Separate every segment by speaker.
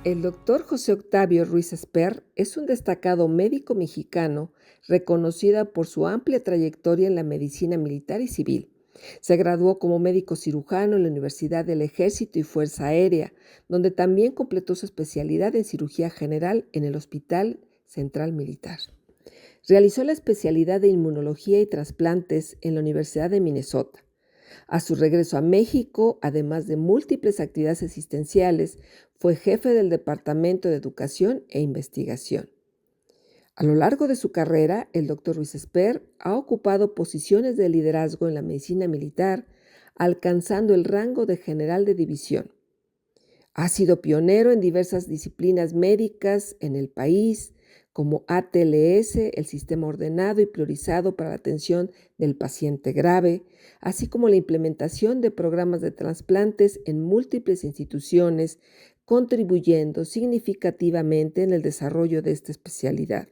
Speaker 1: El doctor José Octavio Ruiz Esper es un destacado médico mexicano reconocida por su amplia trayectoria en la medicina militar y civil. Se graduó como médico cirujano en la Universidad del Ejército y Fuerza Aérea, donde también completó su especialidad en cirugía general en el Hospital Central Militar. Realizó la especialidad de inmunología y trasplantes en la Universidad de Minnesota. A su regreso a México, además de múltiples actividades asistenciales, fue jefe del Departamento de Educación e Investigación. A lo largo de su carrera, el Dr. Ruiz Esper ha ocupado posiciones de liderazgo en la medicina militar, alcanzando el rango de general de división. Ha sido pionero en diversas disciplinas médicas en el país, como ATLS, el Sistema Ordenado y Priorizado para la Atención del Paciente Grave, así como la implementación de programas de trasplantes en múltiples instituciones, contribuyendo significativamente en el desarrollo de esta especialidad.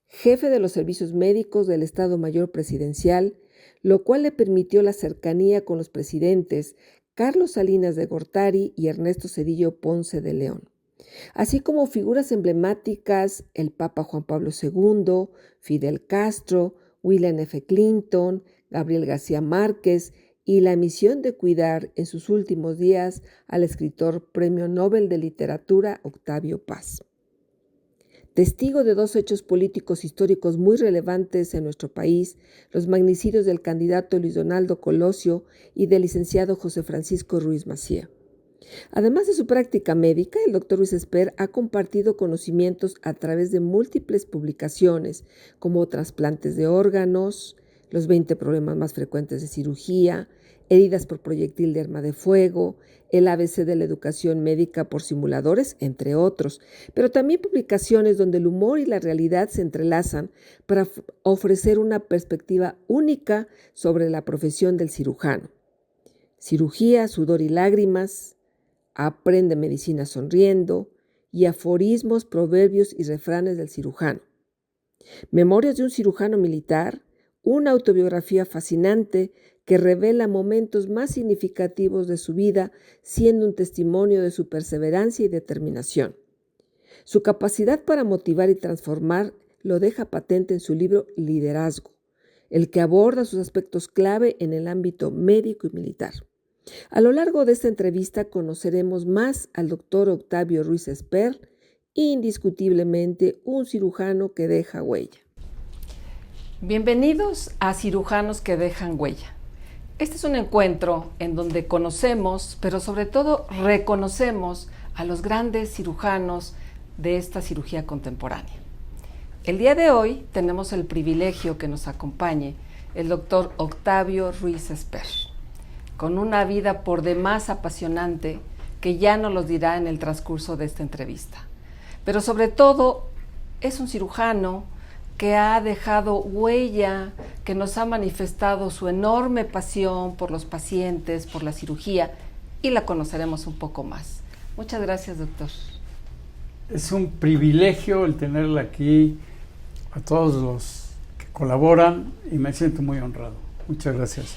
Speaker 1: Jefe de los servicios médicos del Estado Mayor Presidencial, lo cual le permitió la cercanía con los presidentes Carlos Salinas de Gortari y Ernesto Zedillo Ponce de León, así como figuras emblemáticas el Papa Juan Pablo II, Fidel Castro, William F. Clinton, Gabriel García Márquez y la misión de cuidar en sus últimos días al escritor Premio Nobel de Literatura Octavio Paz. Testigo de dos hechos políticos históricos muy relevantes en nuestro país, los magnicidios del candidato Luis Donaldo Colosio y del licenciado José Francisco Ruiz Massieu. Además de su práctica médica, el Dr. Ruiz Esper ha compartido conocimientos a través de múltiples publicaciones, como trasplantes de órganos, los 20 problemas más frecuentes de cirugía, heridas por proyectil de arma de fuego, el ABC de la educación médica por simuladores, entre otros, pero también publicaciones donde el humor y la realidad se entrelazan para ofrecer una perspectiva única sobre la profesión del cirujano. Cirugía, sudor y lágrimas, Aprende medicina sonriendo y aforismos, proverbios y refranes del cirujano. Memorias de un cirujano militar, una autobiografía fascinante que revela momentos más significativos de su vida, siendo un testimonio de su perseverancia y determinación. Su capacidad para motivar y transformar lo deja patente en su libro Liderazgo, el que aborda sus aspectos clave en el ámbito médico y militar. A lo largo de esta entrevista conoceremos más al doctor Octavio Ruiz Esper, indiscutiblemente un cirujano que deja huella. Bienvenidos a Cirujanos que dejan huella. Este es un encuentro en donde conocemos, pero sobre todo reconocemos a los grandes cirujanos de esta cirugía contemporánea. El día de hoy tenemos el privilegio que nos acompañe el doctor Octavio Ruiz Esper, con una vida por demás apasionante que ya nos lo dirá en el transcurso de esta entrevista. Pero sobre todo es un cirujano que ha dejado huella, que nos ha manifestado su enorme pasión por los pacientes, por la cirugía, y la conoceremos un poco más. Muchas gracias, doctor.
Speaker 2: Es un privilegio el tenerla aquí, a todos los que colaboran, y me siento muy honrado. Muchas gracias.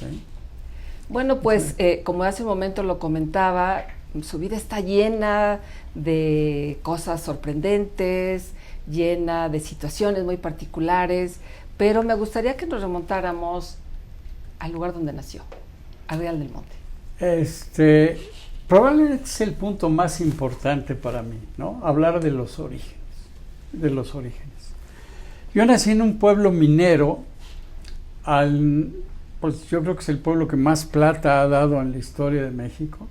Speaker 1: Bueno, pues como hace un momento lo comentaba, su vida está llena de cosas sorprendentes, llena de situaciones muy particulares, pero me gustaría que nos remontáramos al lugar donde nació, a Real del Monte.
Speaker 2: Probablemente es el punto más importante para mí, ¿no? Hablar de los orígenes, Yo nací en un pueblo minero, pues yo creo que es el pueblo que más plata ha dado en la historia de México.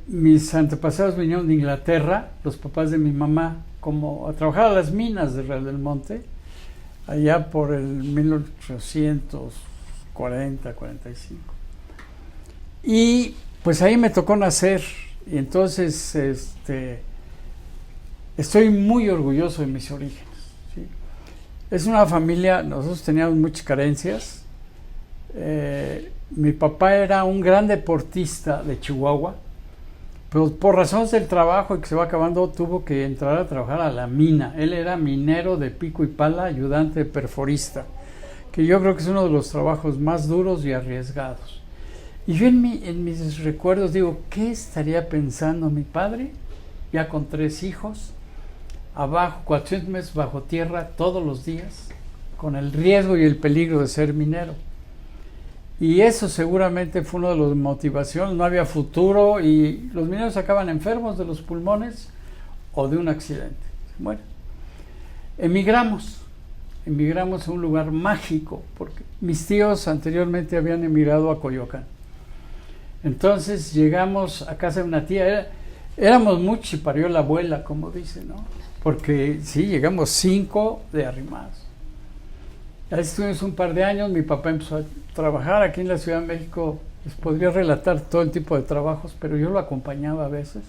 Speaker 2: Mis antepasados vinieron de Inglaterra, los papás de mi mamá, como a trabajar a las minas de Real del Monte, allá por el 1840, 45. Y pues ahí me tocó nacer, y entonces estoy muy orgulloso de mis orígenes, ¿sí? Es una familia, nosotros teníamos muchas carencias. Mi papá era un gran deportista de Chihuahua, pero por razones del trabajo y que se va acabando tuvo que entrar a trabajar a la mina. Él era minero de pico y pala, ayudante perforista, que yo creo que es uno de los trabajos más duros y arriesgados. Y yo en mis recuerdos digo, ¿qué estaría pensando mi padre ya con 3 hijos, abajo, 400 metros bajo tierra todos los días, con el riesgo y el peligro de ser minero. Y eso seguramente fue uno de las motivaciones. No había futuro y los mineros acaban enfermos de los pulmones o de un accidente. Bueno, emigramos a un lugar mágico, porque mis tíos anteriormente habían emigrado a Coyoacán. Entonces llegamos a casa de una tía, éramos muchos y parió la abuela, como dice, ¿no? Porque sí, llegamos 5 de arrimados. Ahí estuvimos un par de años, mi papá empezó a trabajar aquí en la Ciudad de México. Les podría relatar todo el tipo de trabajos, pero yo lo acompañaba a veces.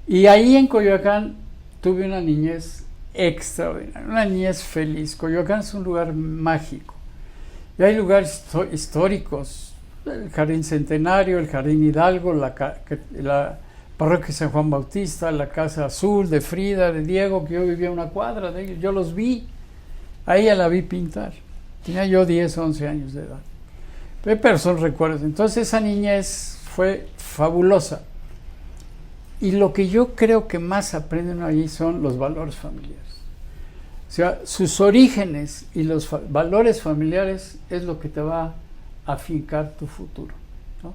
Speaker 2: Y ahí en Coyoacán tuve una niñez extraordinaria, una niñez feliz. Coyoacán es un lugar mágico. Y hay lugares históricos, el Jardín Centenario, el Jardín Hidalgo, la Parroquia San Juan Bautista, la Casa Azul de Frida, de Diego, que yo vivía a una cuadra de ellos. Yo los vi, a ella la vi pintar. Tenía yo 10, 11 años de edad. Pero son recuerdos. Entonces esa niñez fue fabulosa. Y lo que yo creo que más aprenden allí son los valores familiares. O sea, sus orígenes y los valores familiares es lo que te va a afincar tu futuro, ¿no?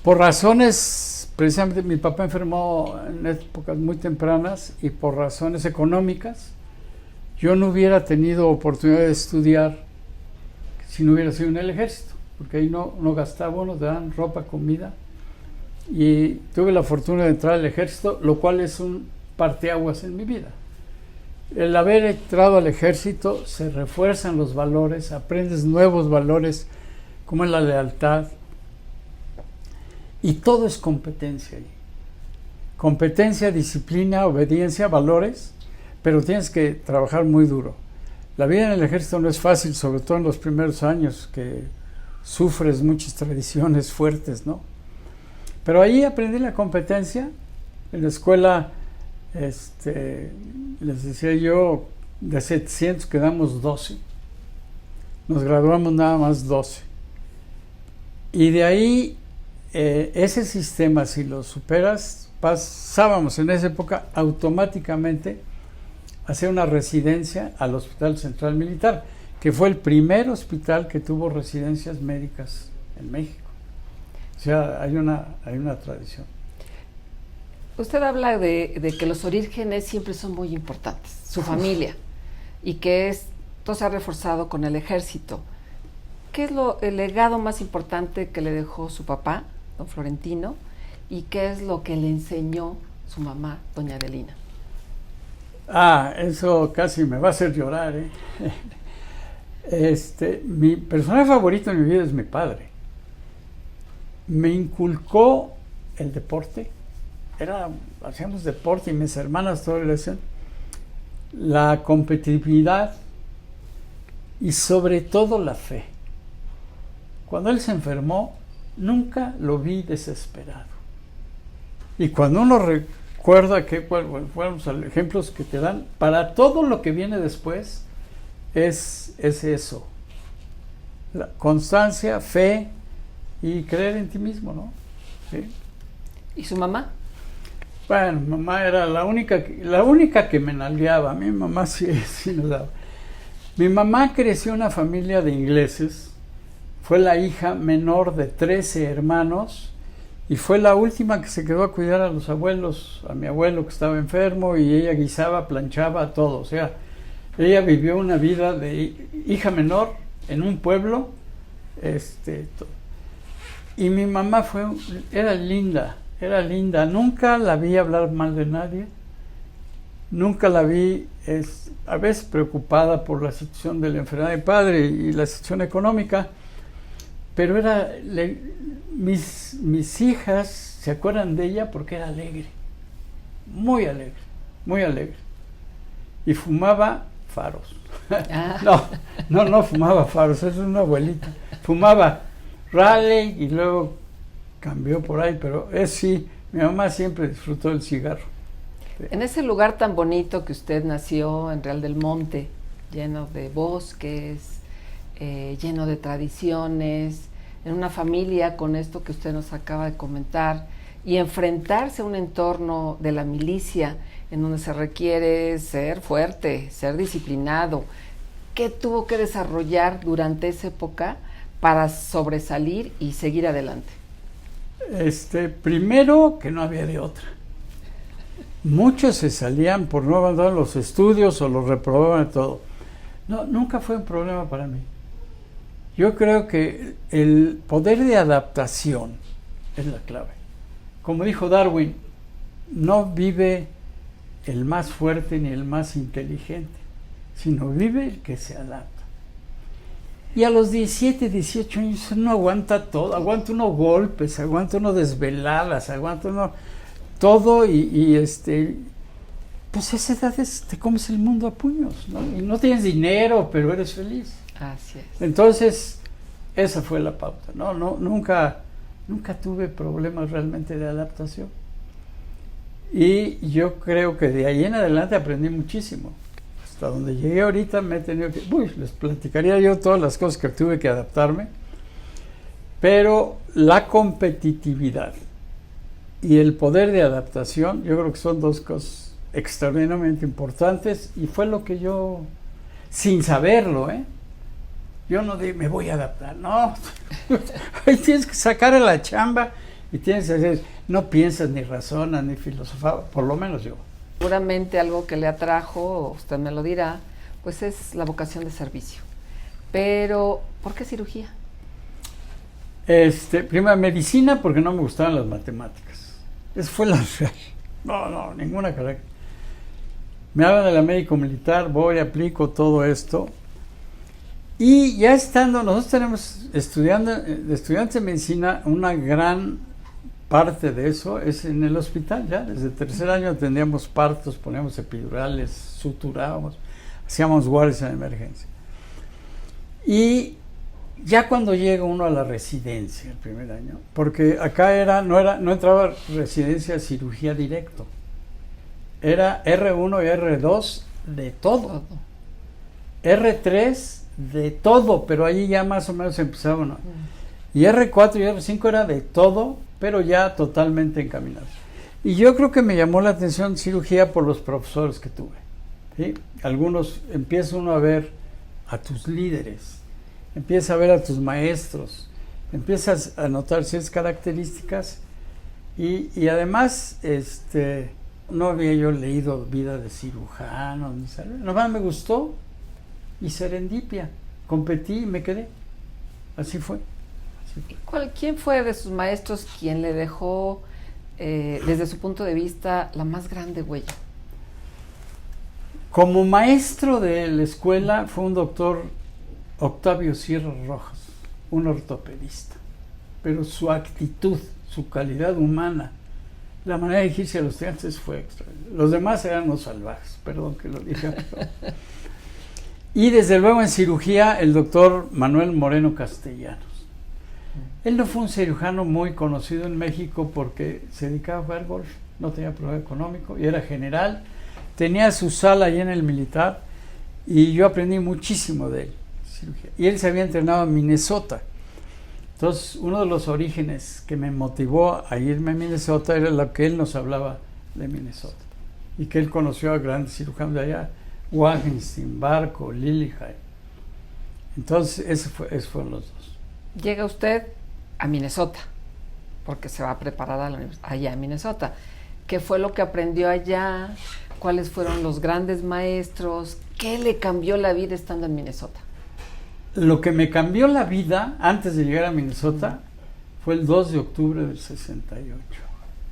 Speaker 2: Por razones, precisamente mi papá enfermó en épocas muy tempranas y por razones económicas, yo no hubiera tenido oportunidad de estudiar si no hubiera sido en el ejército, porque ahí no gastaba, nos daban ropa, comida, y tuve la fortuna de entrar al ejército, lo cual es un parteaguas en mi vida. El haber entrado al ejército, se refuerzan los valores, aprendes nuevos valores, como es la lealtad, y todo es competencia ahí. Competencia, disciplina, obediencia, valores, pero tienes que trabajar muy duro. La vida en el ejército no es fácil, sobre todo en los primeros años, que sufres muchas tradiciones fuertes, ¿no? Pero ahí aprendí la competencia. En la escuela, les decía yo, de 700 quedamos 12. Nos graduamos nada más 12. Y de ahí, ese sistema, si lo superas, pasábamos en esa época automáticamente a hacer una residencia al Hospital Central Militar, que fue el primer hospital que tuvo residencias médicas en México. O sea, hay una tradición.
Speaker 1: Usted habla de que los orígenes siempre son muy importantes, su familia, y que esto se ha reforzado con el ejército. ¿Qué es el legado más importante que le dejó su papá, don Florentino, y qué es lo que le enseñó su mamá, doña Adelina?
Speaker 2: Eso casi me va a hacer llorar, ¿eh? Mi personaje favorito en mi vida es mi padre. Me inculcó el deporte. Hacíamos deporte y mis hermanas todo lo hacían. La competitividad y sobre todo la fe. Cuando él se enfermó, nunca lo vi desesperado. Y cuando uno recuerda cuáles fueron los ejemplos que te dan, para todo lo que viene después, es eso. La constancia, fe y creer en ti mismo, ¿no? ¿Sí?
Speaker 1: ¿Y su mamá?
Speaker 2: Bueno, mamá era la única que me nalgueaba. A mí mamá sí nos daba. Mi mamá creció en una familia de ingleses. Fue la hija menor de 13 hermanos y fue la última que se quedó a cuidar a los abuelos, a mi abuelo que estaba enfermo, y ella guisaba, planchaba, todo. O sea, ella vivió una vida de hija menor en un pueblo. Y mi mamá era linda. Nunca la vi hablar mal de nadie. Nunca la vi, a veces preocupada por la situación de la enfermedad de mi padre y la situación económica. Pero mis hijas se acuerdan de ella porque era alegre. Muy alegre, muy alegre. Y fumaba faros. No fumaba faros, es una abuelita. Fumaba Raleigh y luego cambió por ahí, pero sí, mi mamá siempre disfrutó del cigarro. Sí.
Speaker 1: En ese lugar tan bonito que usted nació, en Real del Monte, lleno de bosques, lleno de tradiciones, en una familia con esto que usted nos acaba de comentar, y enfrentarse a un entorno de la milicia en donde se requiere ser fuerte, ser disciplinado. ¿Qué tuvo que desarrollar durante esa época para sobresalir y seguir adelante?
Speaker 2: Primero, que no había de otra. Muchos se salían por no abandonar los estudios o los reprobaban todo. No, nunca fue un problema para mí. Yo creo que el poder de adaptación es la clave. Como dijo Darwin, no vive el más fuerte ni el más inteligente, sino vive el que se adapta. Y a los 17, 18 años uno aguanta todo, aguanta uno golpes, aguanta uno desveladas, aguanta uno todo pues a esa edad te comes el mundo a puños, ¿no? Y no tienes dinero, pero eres feliz.
Speaker 1: Así es.
Speaker 2: Entonces, esa fue la pauta, ¿no? Nunca tuve problemas realmente de adaptación. Y yo creo que de ahí en adelante aprendí muchísimo. Hasta donde llegué ahorita me he tenido que... les platicaría yo todas las cosas que tuve que adaptarme, pero la competitividad y el poder de adaptación, yo creo que son dos cosas extraordinariamente importantes, y fue lo que yo, sin saberlo, yo no dije, me voy a adaptar, no, ahí tienes que sacar a la chamba y tienes que hacer, no piensas ni razonas ni filosofas, por lo menos yo.
Speaker 1: Seguramente algo que le atrajo, usted me lo dirá, pues es la vocación de servicio. Pero, ¿por qué cirugía?
Speaker 2: Primero medicina, porque no me gustaban las matemáticas. Esa fue la real. No, ninguna carrera. Me hablan de la médico militar, voy, aplico todo esto. Y ya estando, nosotros tenemos estudiantes de medicina, una gran parte de eso es en el hospital. Ya desde tercer año atendíamos partos, poníamos epidurales, suturábamos, hacíamos guardias en emergencia. Y ya cuando llega uno a la residencia el primer año, porque acá no entraba residencia cirugía directo, era R1 y R2 de todo, R3 de todo, pero ahí ya más o menos empezaba, ¿no? Y R4 y R5 era de todo, pero ya totalmente encaminados. Y yo creo que me llamó la atención cirugía por los profesores que tuve, ¿sí? Algunos, empieza uno a ver a tus líderes, empieza a ver a tus maestros, empiezas a notar ciertas características, y además no había yo leído vida de cirujano, nomás me gustó, y serendipia, competí y me quedé. Así fue.
Speaker 1: ¿Quién fue de sus maestros quien le dejó, desde su punto de vista, la más grande huella?
Speaker 2: Como maestro de la escuela fue un doctor, Octavio Sierra Rojas, un ortopedista, pero su actitud, su calidad humana, la manera de dirigirse a los estudiantes fue extraordinaria. Los demás eran unos salvajes, perdón que lo diga. Y desde luego en cirugía el doctor Manuel Moreno Castellanos. Él no fue un cirujano muy conocido en México porque se dedicaba a jugar golf, no tenía problema económico y era general, tenía su sala ahí en el militar, y yo aprendí muchísimo de él, cirugía. Y él se había entrenado en Minnesota. Entonces, uno de los orígenes que me motivó a irme a Minnesota era lo que él nos hablaba de Minnesota, y que él conoció a grandes cirujanos de allá, Wagenstein, Barco, Lilihai. Entonces, esos fueron los dos.
Speaker 1: Llega usted a Minnesota, porque se va a preparar allá en Minnesota. ¿Qué fue lo que aprendió allá? ¿Cuáles fueron los grandes maestros? ¿Qué le cambió la vida estando en Minnesota?
Speaker 2: Lo que me cambió la vida antes de llegar a Minnesota fue el 2 de octubre del 68.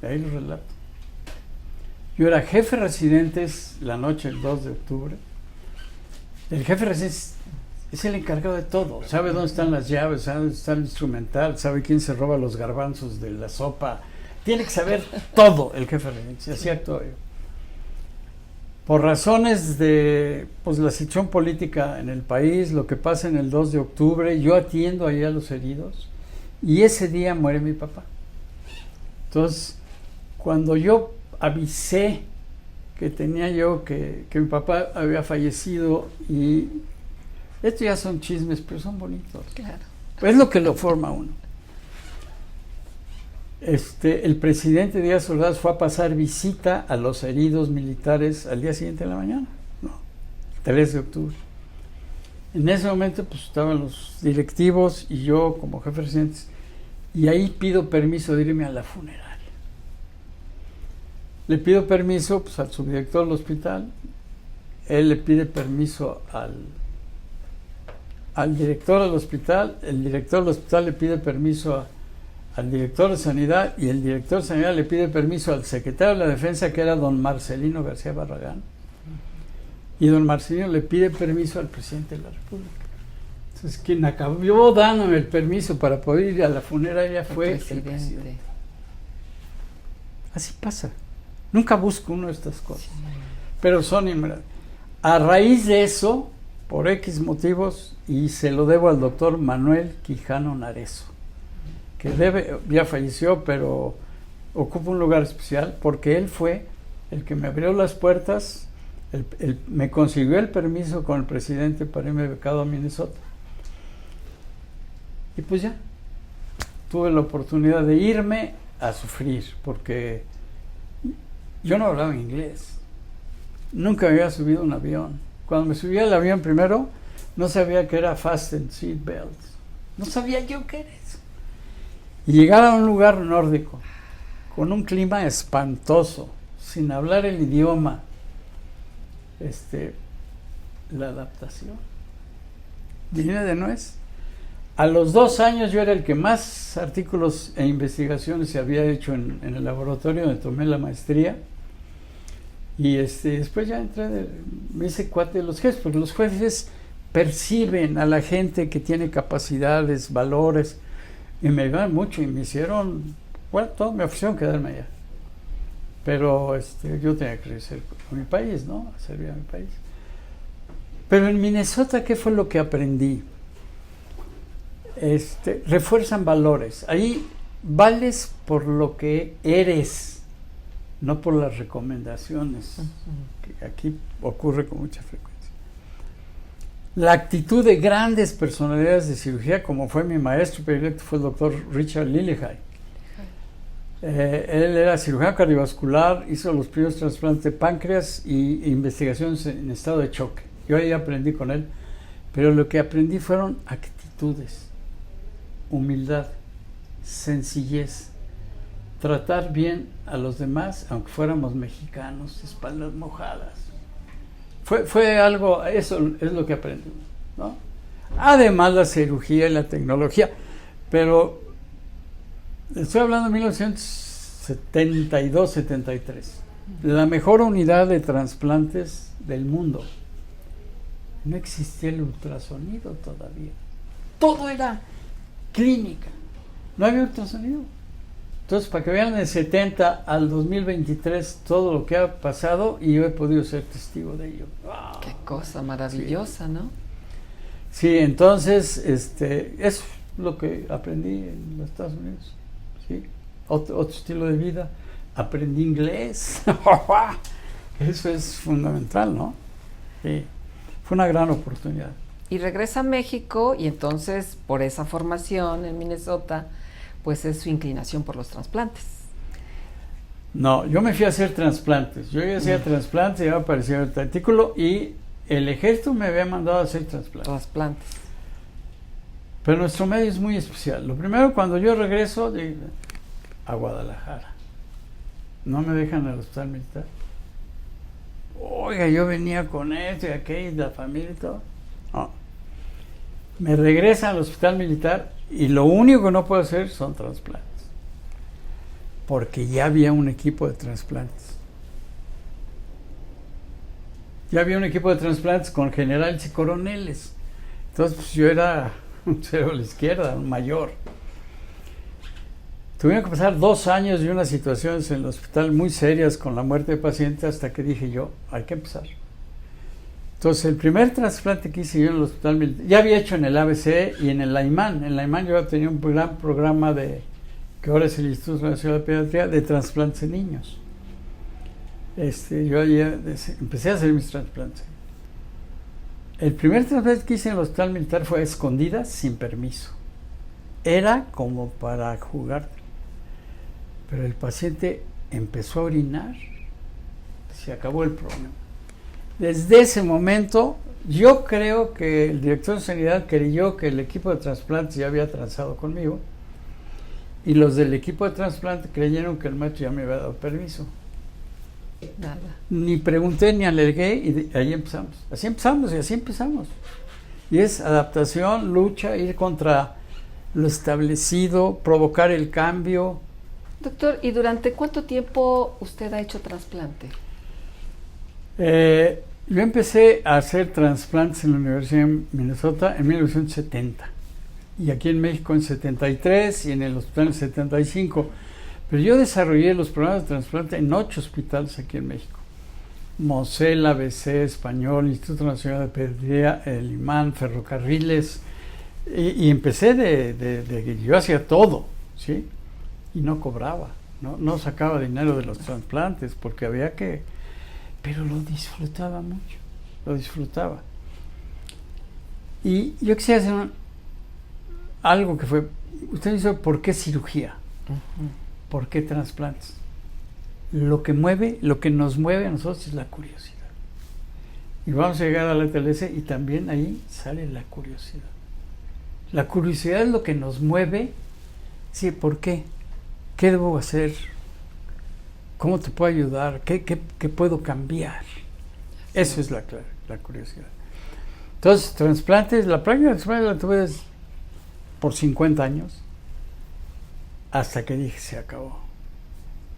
Speaker 2: De ahí lo relato. Yo era jefe de residentes la noche del 2 de octubre. El jefe de residentes es el encargado de todo. Sabe dónde están las llaves, sabe dónde está el instrumental, sabe quién se roba los garbanzos de la sopa. Tiene que saber todo el jefe de residentes. Así actuó yo. Por razones de la situación política en el país, lo que pasa en el 2 de octubre, yo atiendo ahí a los heridos, y ese día muere mi papá. Entonces, cuando yo avisé que mi papá había fallecido, y esto ya son chismes, pero son bonitos.
Speaker 1: Claro.
Speaker 2: Es lo que lo forma uno. El presidente Díaz Ordaz fue a pasar visita a los heridos militares al día siguiente de la mañana, ¿no? 3 de octubre. En ese momento pues estaban los directivos y yo como jefe de residentes, y ahí pido permiso de irme a la funeraria. Le pido permiso pues, al subdirector del hospital, él le pide permiso al director del hospital, el director del hospital le pide permiso al director de Sanidad, y el director de Sanidad le pide permiso al secretario de la Defensa, que era don Marcelino García Barragán, y don Marcelino le pide permiso al presidente de la República. Entonces, quien acabó dándome el permiso para poder ir a la funeraria fue el presidente. Así pasa. Nunca busco uno de estas cosas, pero son inmediatas. A raíz de eso, por X motivos, y se lo debo al doctor Manuel Quijano Narezo, que ya falleció, pero ocupa un lugar especial, porque él fue el que me abrió las puertas, me consiguió el permiso con el presidente para irme becado a Minnesota. Y pues ya, tuve la oportunidad de irme a sufrir, porque yo no hablaba inglés, nunca había subido a un avión. Cuando me subí al avión primero, no sabía que era fasten seat belts, no sabía yo qué era eso. Y llegar a un lugar nórdico, con un clima espantoso, sin hablar el idioma, la adaptación, viene de nuez. A los 2 años yo era el que más artículos e investigaciones se había hecho en el laboratorio donde tomé la maestría. Y después ya me hice cuate de los jefes, porque los jefes perciben a la gente que tiene capacidades, valores, y me ayudaron mucho y me hicieron, todo me ofrecieron quedarme allá. Pero yo tenía que crecer a mi país, ¿no? Servir a mi país. Pero en Minnesota, ¿qué fue lo que aprendí? Refuerzan valores. Ahí vales por lo que eres, no por las recomendaciones, que aquí ocurre con mucha frecuencia. La actitud de grandes personalidades de cirugía, como fue mi maestro predilecto, fue el doctor Richard Lillehei. Él era cirujano cardiovascular, hizo los primeros trasplantes de páncreas y investigaciones en estado de choque. Yo ahí aprendí con él, pero lo que aprendí fueron actitudes, humildad, sencillez, tratar bien a los demás, aunque fuéramos mexicanos, espaldas mojadas. Fue algo, eso es lo que aprendí, ¿no? Además la cirugía y la tecnología, pero estoy hablando de 1972-73, la mejor unidad de trasplantes del mundo. No existía el ultrasonido todavía, todo era clínica, no había ultrasonido. Entonces, para que vean, del 70 al 2023 todo lo que ha pasado, y yo he podido ser testigo de ello. ¡Wow!
Speaker 1: Qué cosa maravillosa, sí. ¿No?
Speaker 2: Sí, entonces es lo que aprendí en los Estados Unidos, ¿sí? Otro estilo de vida. Aprendí inglés. Eso es fundamental, ¿no? Sí. Fue una gran oportunidad.
Speaker 1: Y regresa a México, y entonces, por esa formación en Minnesota, pues es su inclinación por los trasplantes.
Speaker 2: No, yo me fui a hacer trasplantes. Yo ya hacía trasplantes, ya aparecía el artículo, y el ejército me había mandado a hacer trasplantes. Pero nuestro medio es muy especial. Lo primero, cuando yo regreso a Guadalajara, no me dejan al hospital militar. Oiga, yo venía con esto y aquello, y la familia y todo. No. Me regresan al hospital militar, y lo único que no puedo hacer son trasplantes, porque ya había un equipo de trasplantes. Ya había un equipo de trasplantes con generales y coroneles. Entonces, pues, yo era un cero a la izquierda, un mayor. Tuvieron que pasar 2 años y unas situaciones en el hospital muy serias con la muerte de pacientes, hasta que dije yo, hay que empezar. Entonces, el primer trasplante que hice yo en el hospital militar, ya había hecho en el ABC y en el Laimán. En Laimán yo tenía un gran programa que ahora es el Instituto Nacional de Pediatría, de trasplantes de niños. Yo ya empecé a hacer mis trasplantes. El primer trasplante que hice en el hospital militar fue a escondidas, sin permiso. Era como para jugar. pero el paciente empezó a orinar, se acabó el problema. Desde ese momento, yo creo que el director de sanidad creyó que el equipo de trasplantes ya había transado conmigo, y los del equipo de trasplante creyeron que el maestro ya me había dado permiso.
Speaker 1: Nada.
Speaker 2: Ni pregunté ni alegué, y ahí empezamos. Así empezamos y así empezamos. Y es adaptación, lucha, ir contra lo establecido, provocar el cambio.
Speaker 1: Doctor, ¿y durante cuánto tiempo usted ha hecho trasplante?
Speaker 2: Yo empecé a hacer trasplantes en la Universidad de Minnesota en 1970. Y aquí en México en 73 y en el hospital en 75. Pero yo desarrollé los programas de trasplante en 8 hospitales aquí en México. Mosel, ABC, Español, Instituto Nacional de Pediatría, el Imán, Ferrocarriles. Y empecé de yo hacía todo, ¿sí? Y no cobraba, no sacaba dinero de los trasplantes porque había que... Pero lo disfrutaba mucho, lo disfrutaba. Y yo quisiera hacer algo que fue... Usted dice, ¿por qué cirugía?
Speaker 1: Uh-huh.
Speaker 2: ¿Por qué trasplantes? Lo que nos mueve a nosotros es la curiosidad. Y vamos a llegar a la TLS y también ahí sale la curiosidad. La curiosidad es lo que nos mueve. Sí, ¿por qué? ¿Qué debo hacer? ¿Cómo te puedo ayudar? ¿Qué puedo cambiar? Eso es la clave, la curiosidad. Entonces, trasplantes, la práctica de trasplantes la tuve por 50 años, hasta que dije, se acabó.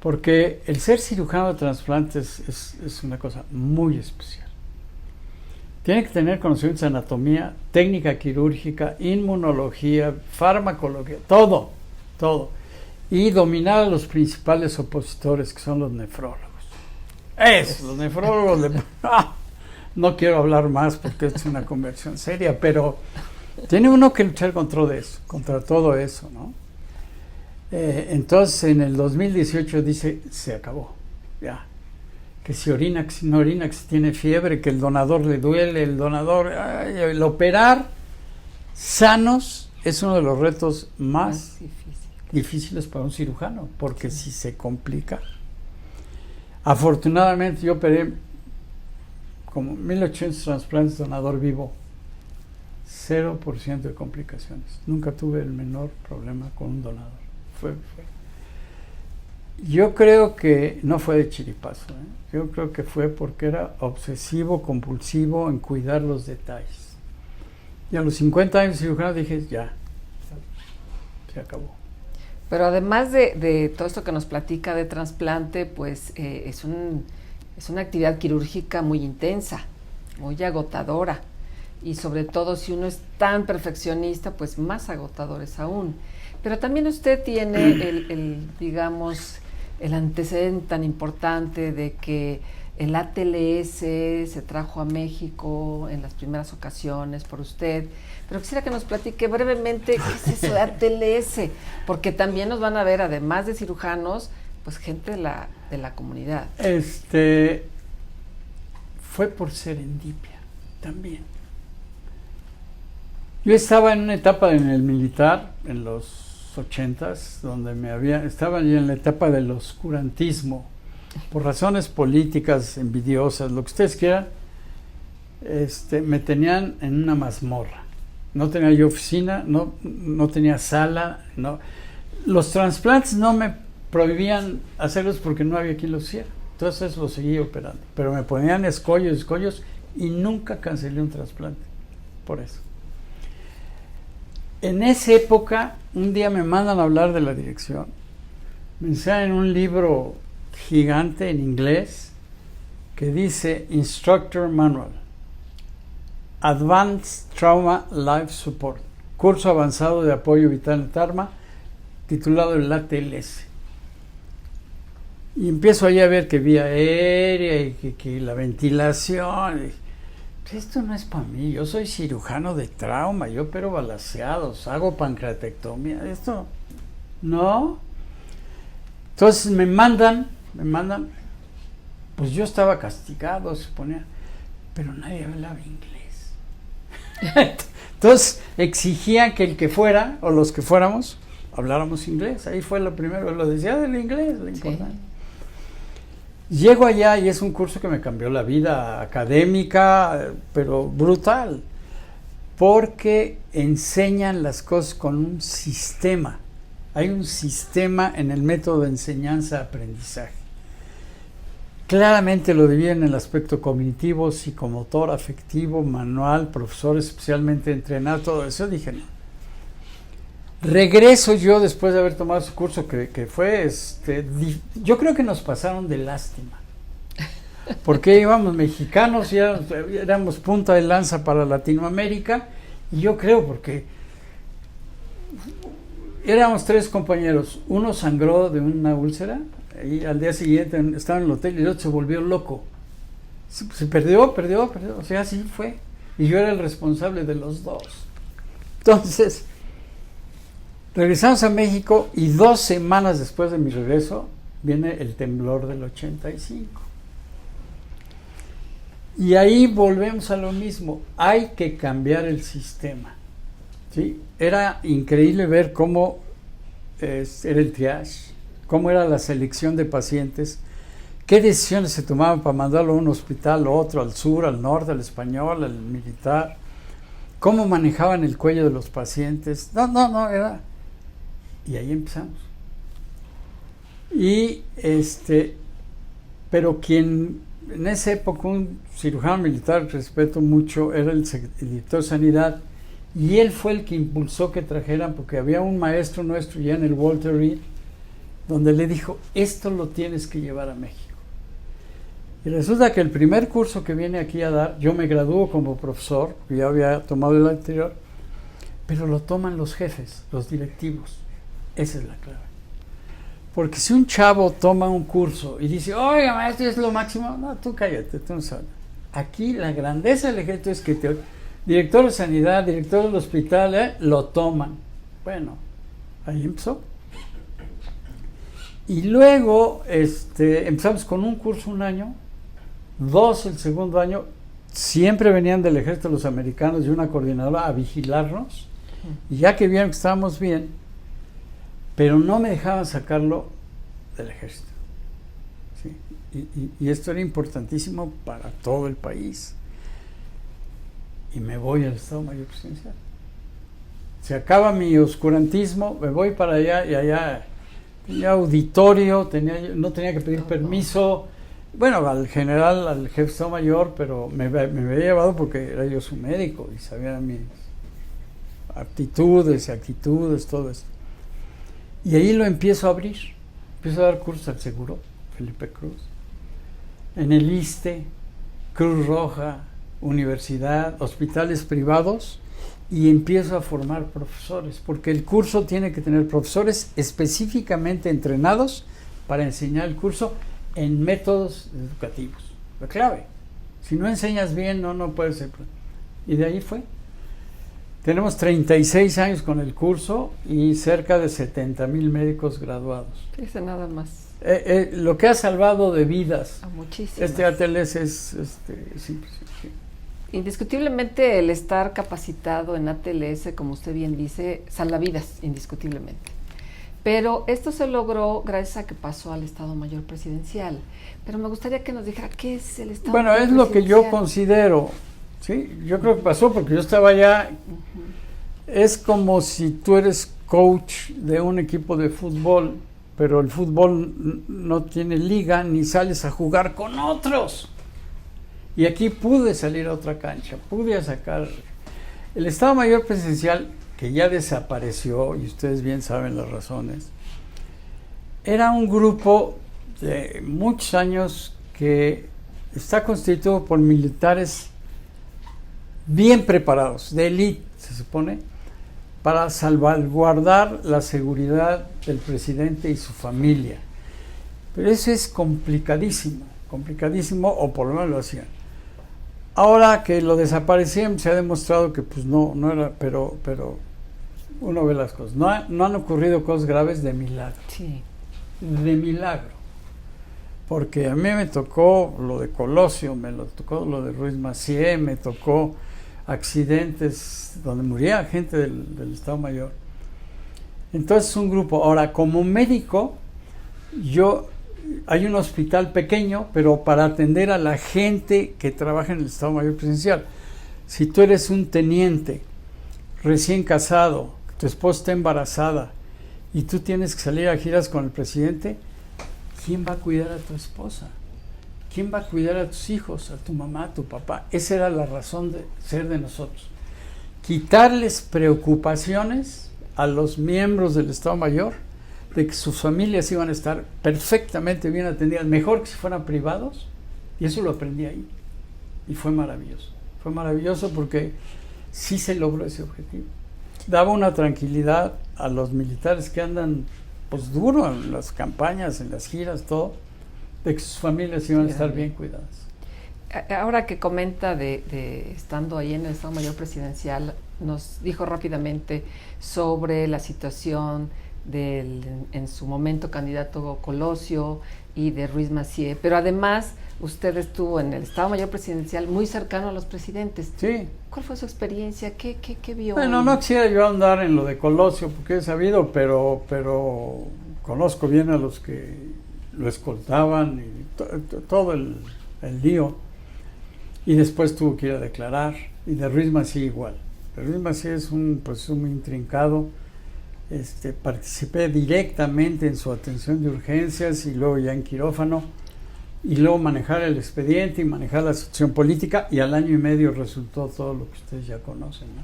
Speaker 2: Porque el ser cirujano de trasplantes es una cosa muy especial. Tiene que tener conocimientos de anatomía, técnica quirúrgica, inmunología, farmacología, todo. Y dominar a los principales opositores, que son los nefrólogos. Los nefrólogos. No quiero hablar más porque es una conversión seria, pero tiene uno que luchar contra todo eso, ¿no? Entonces, en el 2018 dice, se acabó, ya. Que si orina, que si no orina, que si tiene fiebre, que el donador le duele, el operar sanos es uno de los retos más difíciles para un cirujano, porque si se complica. Afortunadamente yo operé como 1800 trasplantes donador vivo, 0% de complicaciones. Nunca tuve el menor problema con un donador. Yo creo que no fue de chiripazo, yo creo que fue porque era obsesivo, compulsivo en cuidar los detalles. Y a los 50 años de cirujano dije, ya, se acabó.
Speaker 1: Pero además de todo esto que nos platica de trasplante, pues es una actividad quirúrgica muy intensa, muy agotadora. Y sobre todo si uno es tan perfeccionista, pues más agotadores aún. Pero también usted tiene digamos, el antecedente tan importante de que el ATLS se trajo a México en las primeras ocasiones por usted. Pero quisiera que nos platique brevemente qué es eso de ATLS, porque también nos van a ver, además de cirujanos, pues gente de la comunidad.
Speaker 2: Fue por serendipia también. Yo estaba en una etapa en el militar, en los 80s, donde estaba ya en la etapa del oscurantismo, por razones políticas, envidiosas, lo que ustedes quieran. Me tenían en una mazmorra. No tenía yo oficina, no tenía sala, no. Los trasplantes no me prohibían hacerlos porque no había quien los hiciera. Entonces los seguí operando. Pero me ponían escollos y nunca cancelé un trasplante. Por eso. En esa época, un día me mandan a hablar de la dirección. Me enseñan un libro gigante en inglés que dice Instructor Manual, Advanced Trauma Life Support, curso avanzado de apoyo vital en trauma, titulado el ATLS. Y empiezo ahí a ver que vía aérea y que la ventilación. Esto no es para mí, yo soy cirujano de trauma, yo opero balaceados, hago pancreatectomía, esto no. Entonces me mandan, pues yo estaba castigado, se ponía, pero nadie hablaba inglés. Entonces exigían que el que fuera, o los que fuéramos, habláramos inglés. Ahí fue lo primero, lo decía del inglés, lo importante. Llego allá y es un curso que me cambió la vida académica, pero brutal, porque enseñan las cosas con un sistema. Hay un sistema en el método de enseñanza-aprendizaje. Claramente lo dividen en el aspecto cognitivo, psicomotor, afectivo, manual, profesor especialmente entrenado, todo eso. Dije, no. Regreso yo después de haber tomado su curso, que fue, yo creo que nos pasaron de lástima. Porque íbamos mexicanos y éramos punta de lanza para Latinoamérica, y yo creo porque éramos 3 compañeros, uno sangró de una úlcera, y al día siguiente estaba en el hotel y el otro se volvió loco. Se perdió, o sea, así fue. Y yo era el responsable de los 2. Entonces, regresamos a México y 2 semanas después de mi regreso viene el temblor del 85. Y ahí volvemos a lo mismo, hay que cambiar el sistema. ¿Sí? Era increíble ver cómo era el triage, cómo era la selección de pacientes, qué decisiones se tomaban para mandarlo a un hospital, a otro, al sur, al norte, al español, al militar, cómo manejaban el cuello de los pacientes. No, era... Y ahí empezamos. Y pero quien en esa época, un cirujano militar que respeto mucho, era el director de Sanidad, y él fue el que impulsó que trajeran, porque había un maestro nuestro ya en el Walter Reed, donde le dijo, esto lo tienes que llevar a México. Y resulta que el primer curso que viene aquí a dar, yo me gradúo como profesor, porque ya había tomado el anterior, pero lo toman los jefes, los directivos. Esa es la clave. Porque si un chavo toma un curso y dice, oiga, maestro, es lo máximo, no, tú cállate, tú no sabes. Aquí la grandeza del ejército es que director de sanidad, director del hospital, lo toman. Bueno, ahí empezó. Y luego empezamos con un curso un año, 2 el segundo año, siempre venían del ejército los americanos y una coordinadora a vigilarnos, y ya que vieron que estábamos bien, pero no me dejaban sacarlo del ejército. ¿Sí? Y esto era importantísimo para todo el país. Y me voy al Estado Mayor Presidencial. Se acaba mi oscurantismo, me voy para allá, y allá tenía auditorio, no tenía que pedir permiso. Bueno, al general, al jefe de Estado Mayor, pero me había llevado porque era yo su médico y sabía mis aptitudes y actitudes, todo esto. Y ahí lo empiezo a abrir. Empiezo a dar cursos al Seguro, Felipe Cruz, en el ISSSTE, Cruz Roja, universidad, hospitales privados, y empiezo a formar profesores, porque el curso tiene que tener profesores específicamente entrenados para enseñar el curso en métodos educativos. La clave. Si no enseñas bien, no puede ser. Y de ahí fue. Tenemos 36 años con el curso y cerca de 70,000 médicos graduados.
Speaker 1: Fíjese nada más.
Speaker 2: Lo que ha salvado de vidas.
Speaker 1: Muchísimas.
Speaker 2: ATLS es simple. Sí.
Speaker 1: Indiscutiblemente el estar capacitado en ATLS, como usted bien dice, salva vidas, indiscutiblemente. Pero esto se logró gracias a que pasó al Estado Mayor Presidencial. Pero me gustaría que nos dijera qué es el Estado Mayor Presidencial.
Speaker 2: Bueno, es lo que yo considero. Sí, yo creo que pasó porque yo estaba allá. Es como si tú eres coach de un equipo de fútbol, pero el fútbol no tiene liga ni sales a jugar con otros. Y aquí pude salir a otra cancha, pude sacar. El Estado Mayor Presidencial, que ya desapareció, y ustedes bien saben las razones, era un grupo de muchos años que está constituido por militares bien preparados, de élite, se supone, para salvaguardar la seguridad del presidente y su familia. Pero eso es complicadísimo, o por lo menos lo hacían. Ahora que lo desaparecieron, se ha demostrado que pues no era, pero uno ve las cosas. No han ocurrido cosas graves de milagro.
Speaker 1: Sí.
Speaker 2: De milagro. Porque a mí me tocó lo de Colosio, me lo tocó lo de Ruiz Massieu, me tocó accidentes donde moría gente del Estado Mayor. Entonces es un grupo. Ahora, como médico, hay un hospital pequeño, pero para atender a la gente que trabaja en el Estado Mayor Presidencial. Si tú eres un teniente recién casado, tu esposa está embarazada y tú tienes que salir a giras con el presidente, ¿quién va a cuidar a tu esposa? ¿Quién va a cuidar a tus hijos, a tu mamá, a tu papá? Esa era la razón de ser de nosotros. Quitarles preocupaciones a los miembros del Estado Mayor de que sus familias iban a estar perfectamente bien atendidas, mejor que si fueran privados, y eso lo aprendí ahí. Y fue maravilloso. Fue maravilloso porque sí se logró ese objetivo. Daba una tranquilidad a los militares que andan pues duro en las campañas, en las giras, todo, de que sus familias iban a estar bien cuidadas.
Speaker 1: Ahora que comenta de estando ahí en el Estado Mayor Presidencial, nos dijo rápidamente sobre la situación en su momento candidato Colosio y de Ruiz Massieu, pero además usted estuvo en el Estado Mayor Presidencial muy cercano a los presidentes.
Speaker 2: Sí.
Speaker 1: ¿Cuál fue su experiencia? ¿Qué vio?
Speaker 2: Bueno, no quisiera yo andar en lo de Colosio porque he sabido, pero conozco bien a los que lo escoltaban y todo el lío. Y después tuvo que ir a declarar. Y de Ruiz Massieu igual. De Ruiz Massieu es un proceso muy intrincado. Participé directamente en su atención de urgencias y luego ya en quirófano. Y luego manejar el expediente y manejar la situación política. Y al año y medio resultó todo lo que ustedes ya conocen, ¿no?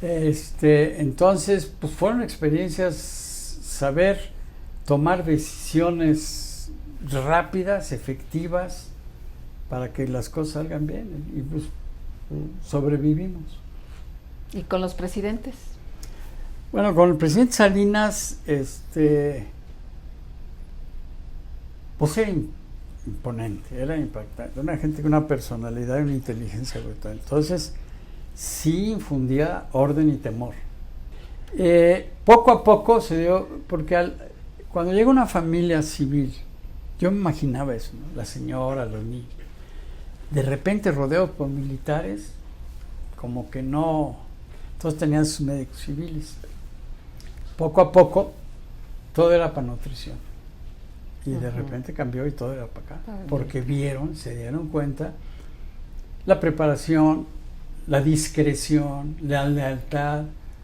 Speaker 2: Entonces, pues fueron experiencias, saber tomar decisiones rápidas, efectivas, para que las cosas salgan bien, y pues sobrevivimos.
Speaker 1: ¿Y con los presidentes?
Speaker 2: Bueno, con el presidente Salinas, pues era imponente, era impactante, una gente con una personalidad y una inteligencia brutal. Entonces, sí infundía orden y temor. Poco a poco se dio, porque cuando llega una familia civil, yo me imaginaba eso, ¿no? La señora, los niños. De repente rodeados por militares, como que no, todos tenían sus médicos civiles. Poco a poco, todo era para nutrición. Y de repente cambió y todo era para acá. Porque se dieron cuenta, la preparación, la discreción, la lealtad,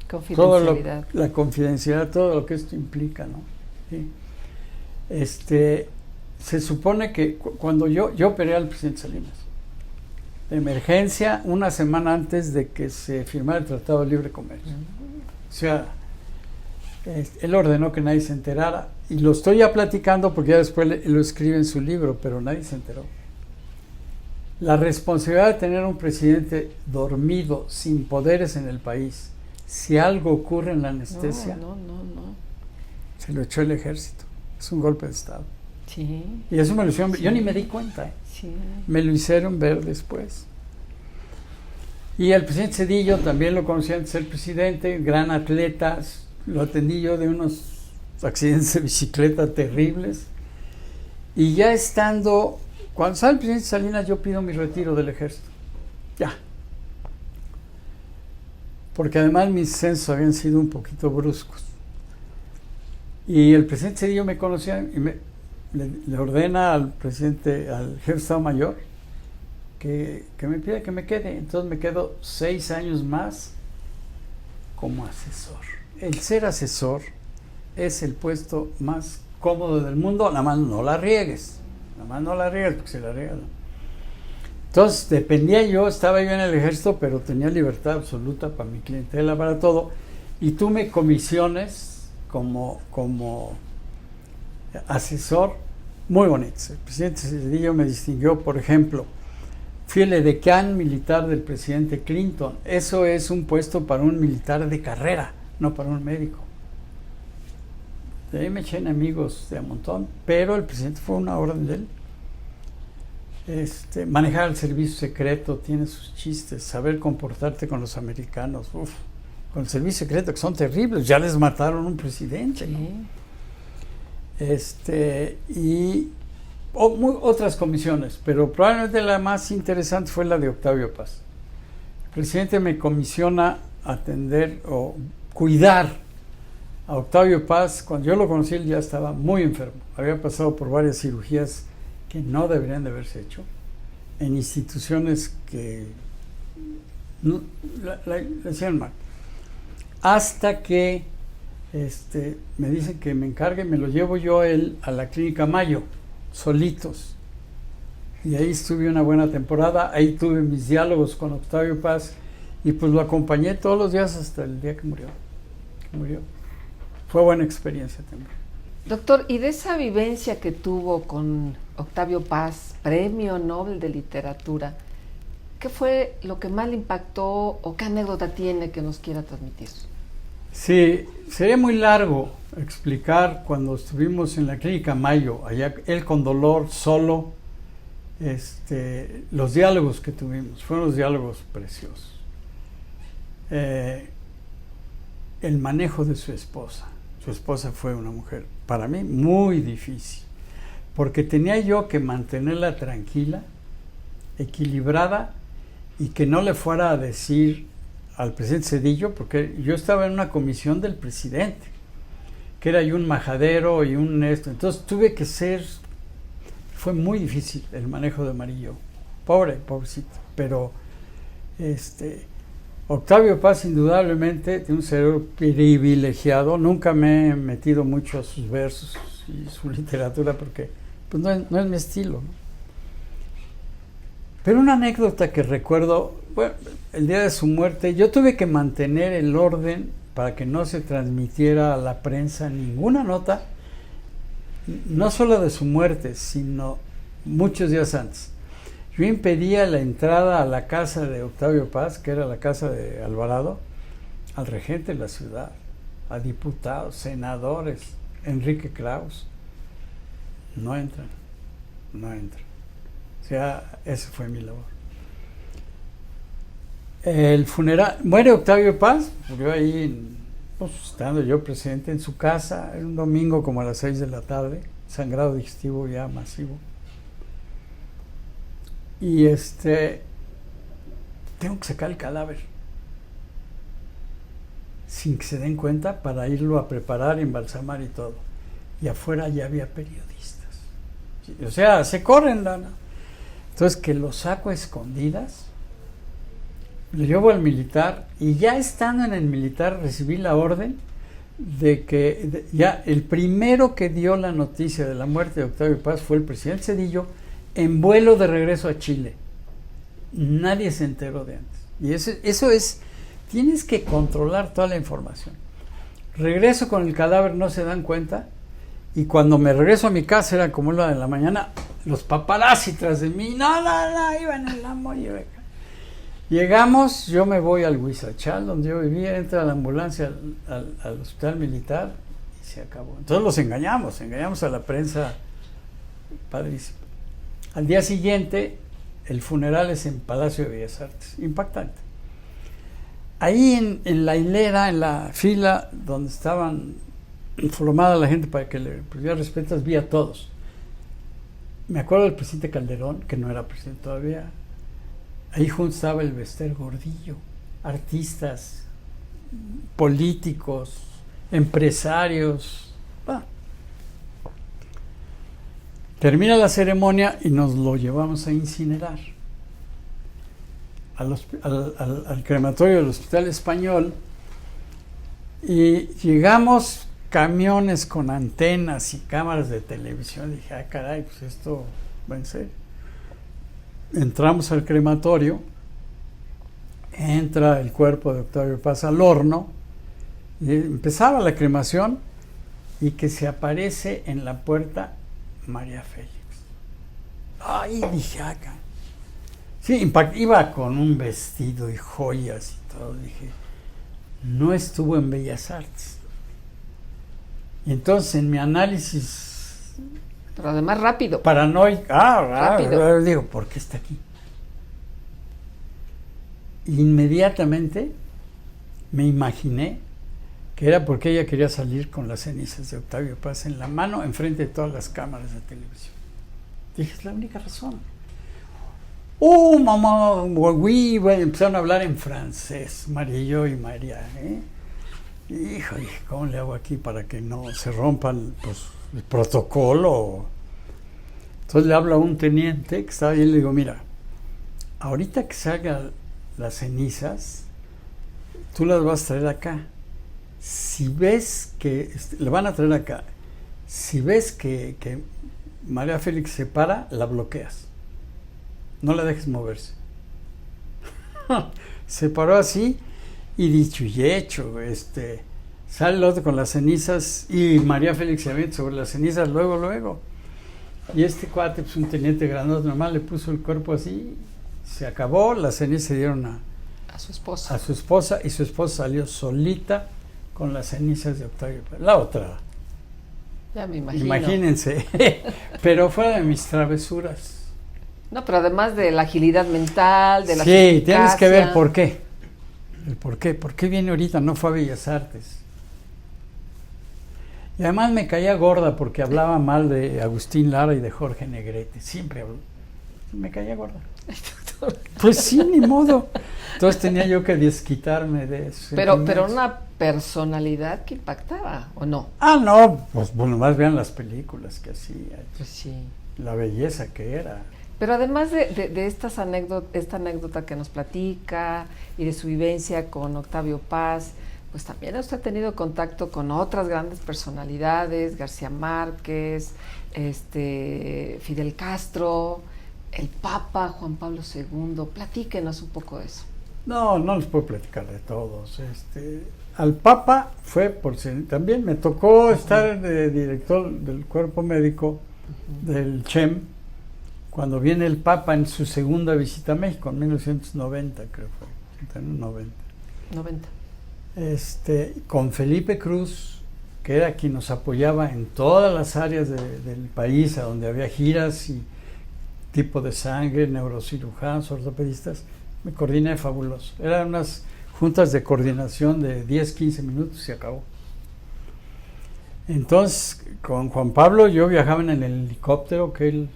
Speaker 1: confidencialidad.
Speaker 2: La confidencialidad, todo lo que esto implica, ¿no? Sí. Se supone que cuando yo operé al presidente Salinas, de emergencia, una semana antes de que se firmara el Tratado de Libre Comercio. O sea, él ordenó que nadie se enterara, y lo estoy ya platicando porque ya después lo escribe en su libro, pero nadie se enteró. La responsabilidad de tener un presidente dormido, sin poderes en el país, si algo ocurre en la anestesia,
Speaker 1: no.
Speaker 2: Se lo echó el ejército. Es un golpe de Estado.
Speaker 1: Sí.
Speaker 2: Y eso me lo hicieron,
Speaker 1: Sí.
Speaker 2: yo ni me di cuenta.
Speaker 1: Sí.
Speaker 2: Me lo hicieron ver después. Y el presidente Zedillo también lo conocí antes de ser presidente, gran atleta, lo atendí yo de unos accidentes de bicicleta terribles. Y ya estando, cuando sale el presidente Salinas, yo pido mi retiro del ejército. Ya. Porque además mis censos habían sido un poquito bruscos. Y el presidente Zedillo me conocía y le ordena al presidente, al jefe de Estado Mayor, que me pida que me quede. Entonces me quedo 6 años más como asesor. El ser asesor es el puesto más cómodo del mundo, nada más no la riegues porque se la riega. Entonces dependía yo, estaba yo en el ejército, pero tenía libertad absoluta para mi clientela, para todo, y tú me comisiones como asesor muy bonitos. El presidente Zedillo me distinguió, por ejemplo, fui el edecán militar del presidente Clinton. Eso es un puesto para un militar de carrera, no para un médico. De ahí me eché enemigos de a montón, pero el presidente fue una orden de él. Manejar el servicio secreto tiene sus chistes, saber comportarte con los americanos, con el servicio secreto, que son terribles, ya les mataron un presidente, ¿no? Y otras comisiones, pero probablemente la más interesante fue la de Octavio Paz. El presidente me comisiona atender o cuidar a Octavio Paz, cuando yo lo conocí, él ya estaba muy enfermo. Había pasado por varias cirugías que no deberían de haberse hecho, en instituciones que no, la hacían mal. Hasta que me dicen que me encargue, me lo llevo yo él a la Clínica Mayo, solitos. Y ahí estuve una buena temporada, ahí tuve mis diálogos con Octavio Paz, y pues lo acompañé todos los días hasta el día que murió. Fue buena experiencia también.
Speaker 1: Doctor, y de esa vivencia que tuvo con Octavio Paz, Premio Nobel de Literatura, ¿qué fue lo que más le impactó o qué anécdota tiene que nos quiera transmitir?
Speaker 2: Sí, sería muy largo explicar cuando estuvimos en la Clínica Mayo, allá él con dolor, solo, los diálogos que tuvimos, fueron los diálogos preciosos. El manejo de su esposa fue una mujer, para mí, muy difícil, porque tenía yo que mantenerla tranquila, equilibrada, y que no le fuera a decir al presidente Zedillo, porque yo estaba en una comisión del presidente, que era yo un majadero y un entonces tuve que fue muy difícil el manejo de Amarillo, pobrecito, pero Octavio Paz indudablemente tiene un cerebro privilegiado. Nunca me he metido mucho a sus versos y su literatura porque pues no es mi estilo, ¿no? Pero una anécdota que recuerdo, bueno, el día de su muerte, yo tuve que mantener el orden para que no se transmitiera a la prensa ninguna nota, no solo de su muerte, sino muchos días antes. Yo impedía la entrada a la casa de Octavio Paz, que era la casa de Alvarado, al regente de la ciudad, a diputados, senadores, Enrique Kraus. No entran. O sea, esa fue mi labor. El funeral, muere Octavio Paz, murió ahí, estando yo presente en su casa, era un domingo como a las 6 de la tarde, sangrado digestivo ya masivo. Y tengo que sacar el cadáver sin que se den cuenta para irlo a preparar, embalsamar y todo. Y afuera ya había periodistas. O sea, se corren, Lana. Entonces que lo saco a escondidas, lo llevo al militar y ya estando en el militar recibí la orden de que ya el primero que dio la noticia de la muerte de Octavio Paz fue el presidente Zedillo, en vuelo de regreso a Chile. Nadie se enteró de antes. Y eso es, tienes que controlar toda la información. Regreso con el cadáver, no se dan cuenta, y cuando me regreso a mi casa, era como la de la mañana, los paparazzi tras de mí, no, iban en la molla. Llegamos, yo me voy al Huizachal, donde yo vivía, entra la ambulancia al hospital militar, y se acabó. Entonces los engañamos a la prensa, padrísimo. Al día siguiente, el funeral es en Palacio de Bellas Artes. Impactante. Ahí en la hilera, en la fila donde estaban formada la gente para que le pudiera respetas, vi a todos. Me acuerdo del presidente Calderón, que no era presidente todavía. Ahí junto estaba el Bester Gordillo, artistas, políticos, empresarios. Termina la ceremonia y nos lo llevamos a incinerar al crematorio del Hospital Español, y llegamos camiones con antenas y cámaras de televisión. Dije, caray, pues esto va en serio. Entramos al crematorio, entra el cuerpo de Octavio Paz al horno, y empezaba la cremación, y que se aparece en la puerta María Félix. Ay, dije, acá. Sí, iba con un vestido y joyas y todo. Dije, no estuvo en Bellas Artes. Y entonces en mi análisis,
Speaker 1: pero además rápido,
Speaker 2: paranoico,
Speaker 1: rápido,
Speaker 2: digo, ¿por qué está aquí? Inmediatamente me imaginé que era porque ella quería salir con las cenizas de Octavio Paz en la mano, enfrente de todas las cámaras de televisión. Dije, es la única razón. Mamá, oui, empezaron a hablar en francés, Marillo y María, Hijo, dije, ¿cómo le hago aquí para que no se rompa pues, el protocolo? Entonces le hablo a un teniente que estaba ahí y le digo, mira, ahorita que salgan las cenizas, tú las vas a traer acá. Si ves que, le van a traer acá, si ves que María Félix se para, la bloqueas. No la dejes moverse. Se paró así y dicho y hecho, sale el otro con las cenizas y María Félix se avienta sobre las cenizas luego. Y este cuate, pues un teniente grandote, nomás le puso el cuerpo así, se acabó, las cenizas se dieron
Speaker 1: a su esposa.
Speaker 2: A su esposa, y su esposa salió solita con las cenizas de Octavio Paz. La otra.
Speaker 1: Ya me imagino.
Speaker 2: Imagínense. Pero fuera de mis travesuras.
Speaker 1: No, pero además de la agilidad mental, de la
Speaker 2: sí, tienes que ver por qué. El por qué. ¿Por qué viene ahorita? No fue a Bellas Artes. Y además me caía gorda porque hablaba mal de Agustín Lara y de Jorge Negrete. Siempre habló. Me caía gorda. Pues sí, ni modo. Entonces tenía yo que desquitarme de eso.
Speaker 1: Pero una personalidad que impactaba, ¿o no?
Speaker 2: Ah, no, pues bueno, más vean las películas que hacía.
Speaker 1: Pues sí.
Speaker 2: La belleza que era.
Speaker 1: Pero además de esta anécdota que nos platica y de su vivencia con Octavio Paz, pues también usted ha tenido contacto con otras grandes personalidades, García Márquez, Fidel Castro, el Papa Juan Pablo II. Platíquenos un poco de eso.
Speaker 2: No les puedo platicar de todos. Al Papa fue también me tocó estar de director del cuerpo médico del CHEM cuando viene el Papa en su segunda visita a México, en 1990 creo fue, 90. Con Felipe Cruz, que era quien nos apoyaba en todas las áreas del país, a donde había giras y tipo de sangre, neurocirujanos, ortopedistas, me coordiné fabuloso. Eran unas juntas de coordinación de 10, 15 minutos y se acabó. Entonces, con Juan Pablo yo viajaba en el helicóptero, que él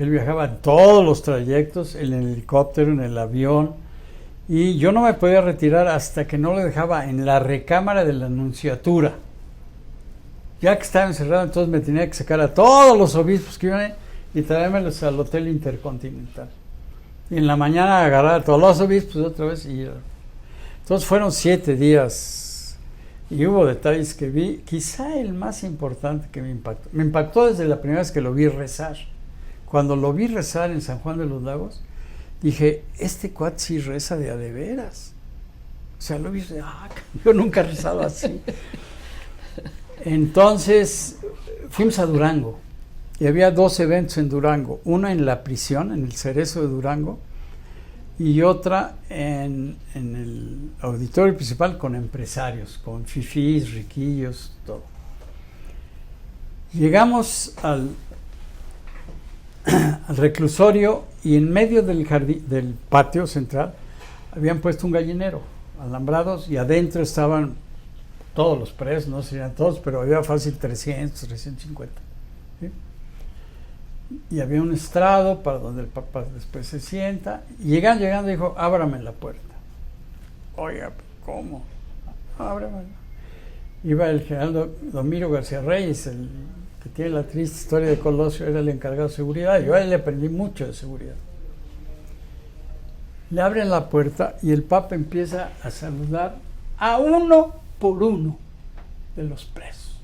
Speaker 2: viajaba en todos los trayectos, en el helicóptero, en el avión, y yo no me podía retirar hasta que no lo dejaba en la recámara de la Nunciatura. Ya que estaba encerrado, entonces me tenía que sacar a todos los obispos que iban y traérmelos al Hotel Intercontinental. Y en la mañana agarrar a todos los obispos otra vez y ir. Entonces fueron 7 días y hubo detalles que vi. Quizá el más importante que me impactó desde la primera vez que lo vi rezar. Cuando lo vi rezar en San Juan de los Lagos, dije, este cuate sí reza de a de veras. O sea, lo vi, yo nunca he rezado así. Entonces fuimos a Durango y había 2 eventos en Durango, uno en la prisión, en el Cerezo de Durango, y otra en el auditorio principal con empresarios, con fifís, riquillos, todo. Llegamos al reclusorio y en medio del jardín, del patio central, habían puesto un gallinero, alambrados, y adentro estaban todos los presos, no serían todos, pero había fácil 300, 350. ¿Sí? Y había un estrado para donde el Papa después se sienta. Y llegando dijo, ábrame la puerta. Oiga, ¿cómo? Ábrame. Iba el general Domiro García Reyes, el que tiene la triste historia de Colosio, era el encargado de seguridad. Yo a él le aprendí mucho de seguridad. Le abren la puerta y el Papa empieza a saludar a uno por uno de los presos,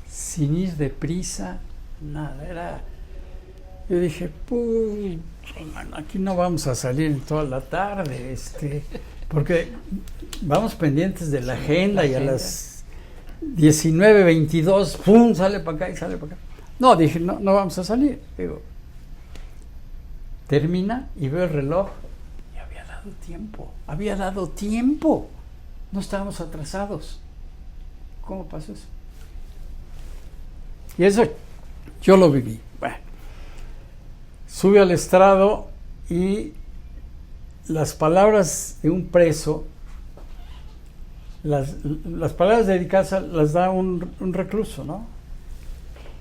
Speaker 2: sin ir deprisa, nada. Yo dije, pues, aquí no vamos a salir en toda la tarde, porque vamos pendientes de la agenda y a las 19:22, ¡pum!, sale para acá y sale para acá. No, dije, no vamos a salir. Digo, termina y veo el reloj y había dado tiempo. No estábamos atrasados. ¿Cómo pasó eso? Y eso yo lo viví. Bueno, sube al estrado y las palabras de un preso, las palabras dedicadas las da un recluso, ¿no?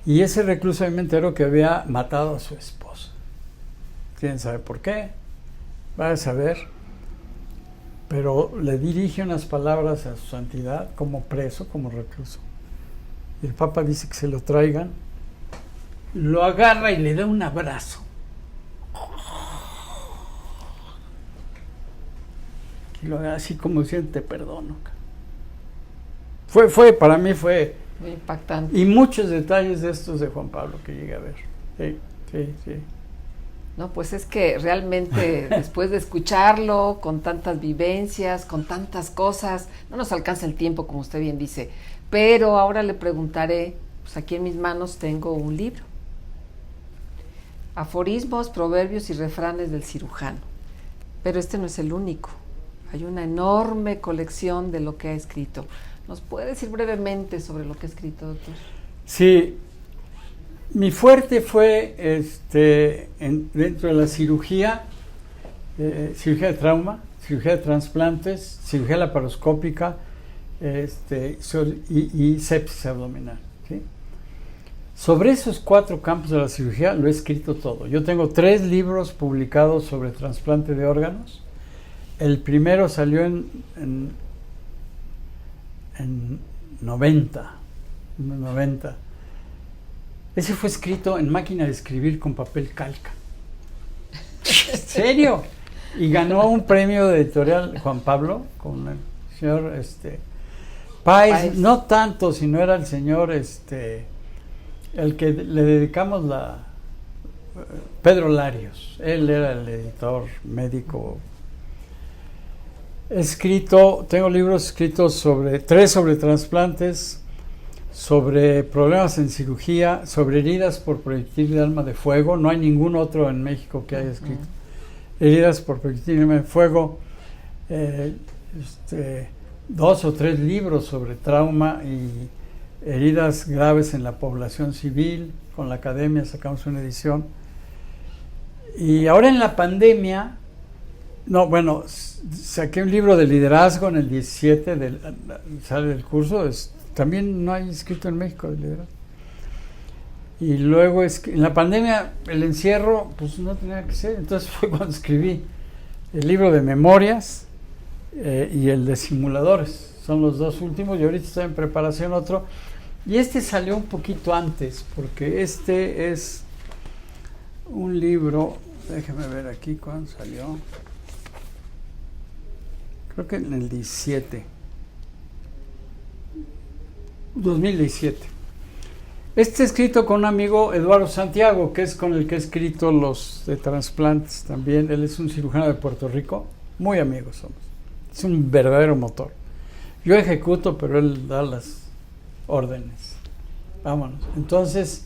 Speaker 2: Y ese recluso me enteró que había matado a su esposa. ¿Quién sabe por qué? Va a saber. pero le dirige unas palabras a su santidad como preso, como recluso. Y el Papa dice que se lo traigan, lo agarra y le da un abrazo. Y lo haga así como diciendo, te perdono. Para mí fue
Speaker 1: muy impactante.
Speaker 2: Y muchos detalles de estos de Juan Pablo que llegué a ver. Sí.
Speaker 1: No, pues es que realmente después de escucharlo, con tantas vivencias, con tantas cosas, no nos alcanza el tiempo, como usted bien dice. Pero ahora le preguntaré, pues aquí en mis manos tengo un libro. Aforismos, proverbios y refranes del cirujano. Pero este no es el único. Hay una enorme colección de lo que ha escrito. ¿Nos puede decir brevemente sobre lo que ha escrito, doctor?
Speaker 2: Sí. Mi fuerte fue dentro de la cirugía, cirugía de trauma, cirugía de trasplantes, cirugía laparoscópica y sepsis abdominal. ¿Sí? Sobre esos 4 campos de la cirugía lo he escrito todo. Yo tengo 3 libros publicados sobre trasplante de órganos. El primero salió en 90. Ese fue escrito en máquina de escribir con papel calca. ¿En serio? Y ganó un premio de editorial Juan Pablo con el señor Páez. No tanto, sino era el señor el que le dedicamos Pedro Larios. Él era el editor médico. Tengo libros escritos sobre 3 sobre trasplantes, sobre problemas en cirugía, sobre heridas por proyectil de arma de fuego. No hay ningún otro en México que haya escrito heridas por proyectil de arma de fuego. 2 o 3 libros sobre trauma y heridas graves en la población civil. Con la academia sacamos una edición. Y ahora en la pandemia, saqué un libro de liderazgo en el 17, sale del curso. También no hay escrito en México de liderazgo. Y luego en la pandemia, el encierro, pues no tenía que ser. Entonces fue cuando escribí el libro de memorias y el de simuladores. Son los 2 últimos y ahorita estoy en preparación otro. Y salió un poquito antes, porque es un libro, déjeme ver aquí cuándo salió. Creo que en el 2017. Escrito con un amigo, Eduardo Santiago, que es con el que he escrito los de trasplantes también. Él es un cirujano de Puerto Rico, muy amigos somos. Es un verdadero motor. Yo ejecuto, pero él da las órdenes. Vámonos. Entonces,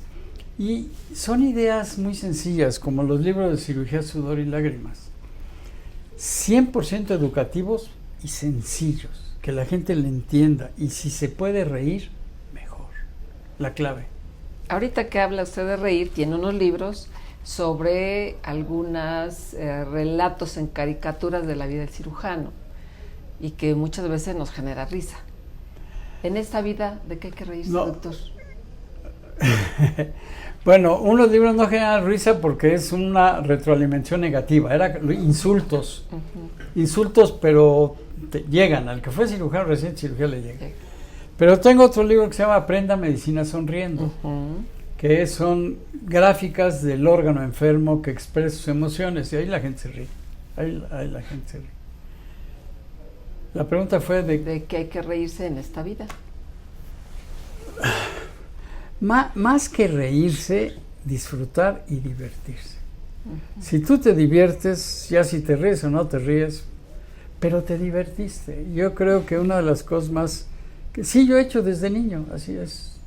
Speaker 2: y son ideas muy sencillas, como los libros de cirugía, sudor y lágrimas. 100% educativos y sencillos, que la gente le entienda, y si se puede reír, mejor. La clave.
Speaker 1: Ahorita que habla usted de reír, tiene unos libros sobre algunos relatos en caricaturas de la vida del cirujano y que muchas veces nos genera risa. En esta vida, ¿de qué hay que reírse, doctor?
Speaker 2: Bueno, unos libros no generan risa porque es una retroalimentación negativa, eran insultos, insultos, pero llegan, al que fue cirujano recién cirugía le llega. Pero tengo otro libro que se llama Aprenda Medicina Sonriendo, que son gráficas del órgano enfermo que expresa sus emociones, y ahí la gente se ríe, ahí la gente se ríe. La pregunta fue
Speaker 1: de qué hay que reírse en esta vida.
Speaker 2: Más que reírse, disfrutar y divertirse. Si tú te diviertes, ya si te ríes o no te ríes, pero te divertiste. Yo creo que una de las cosas más que sí yo he hecho desde niño, así es,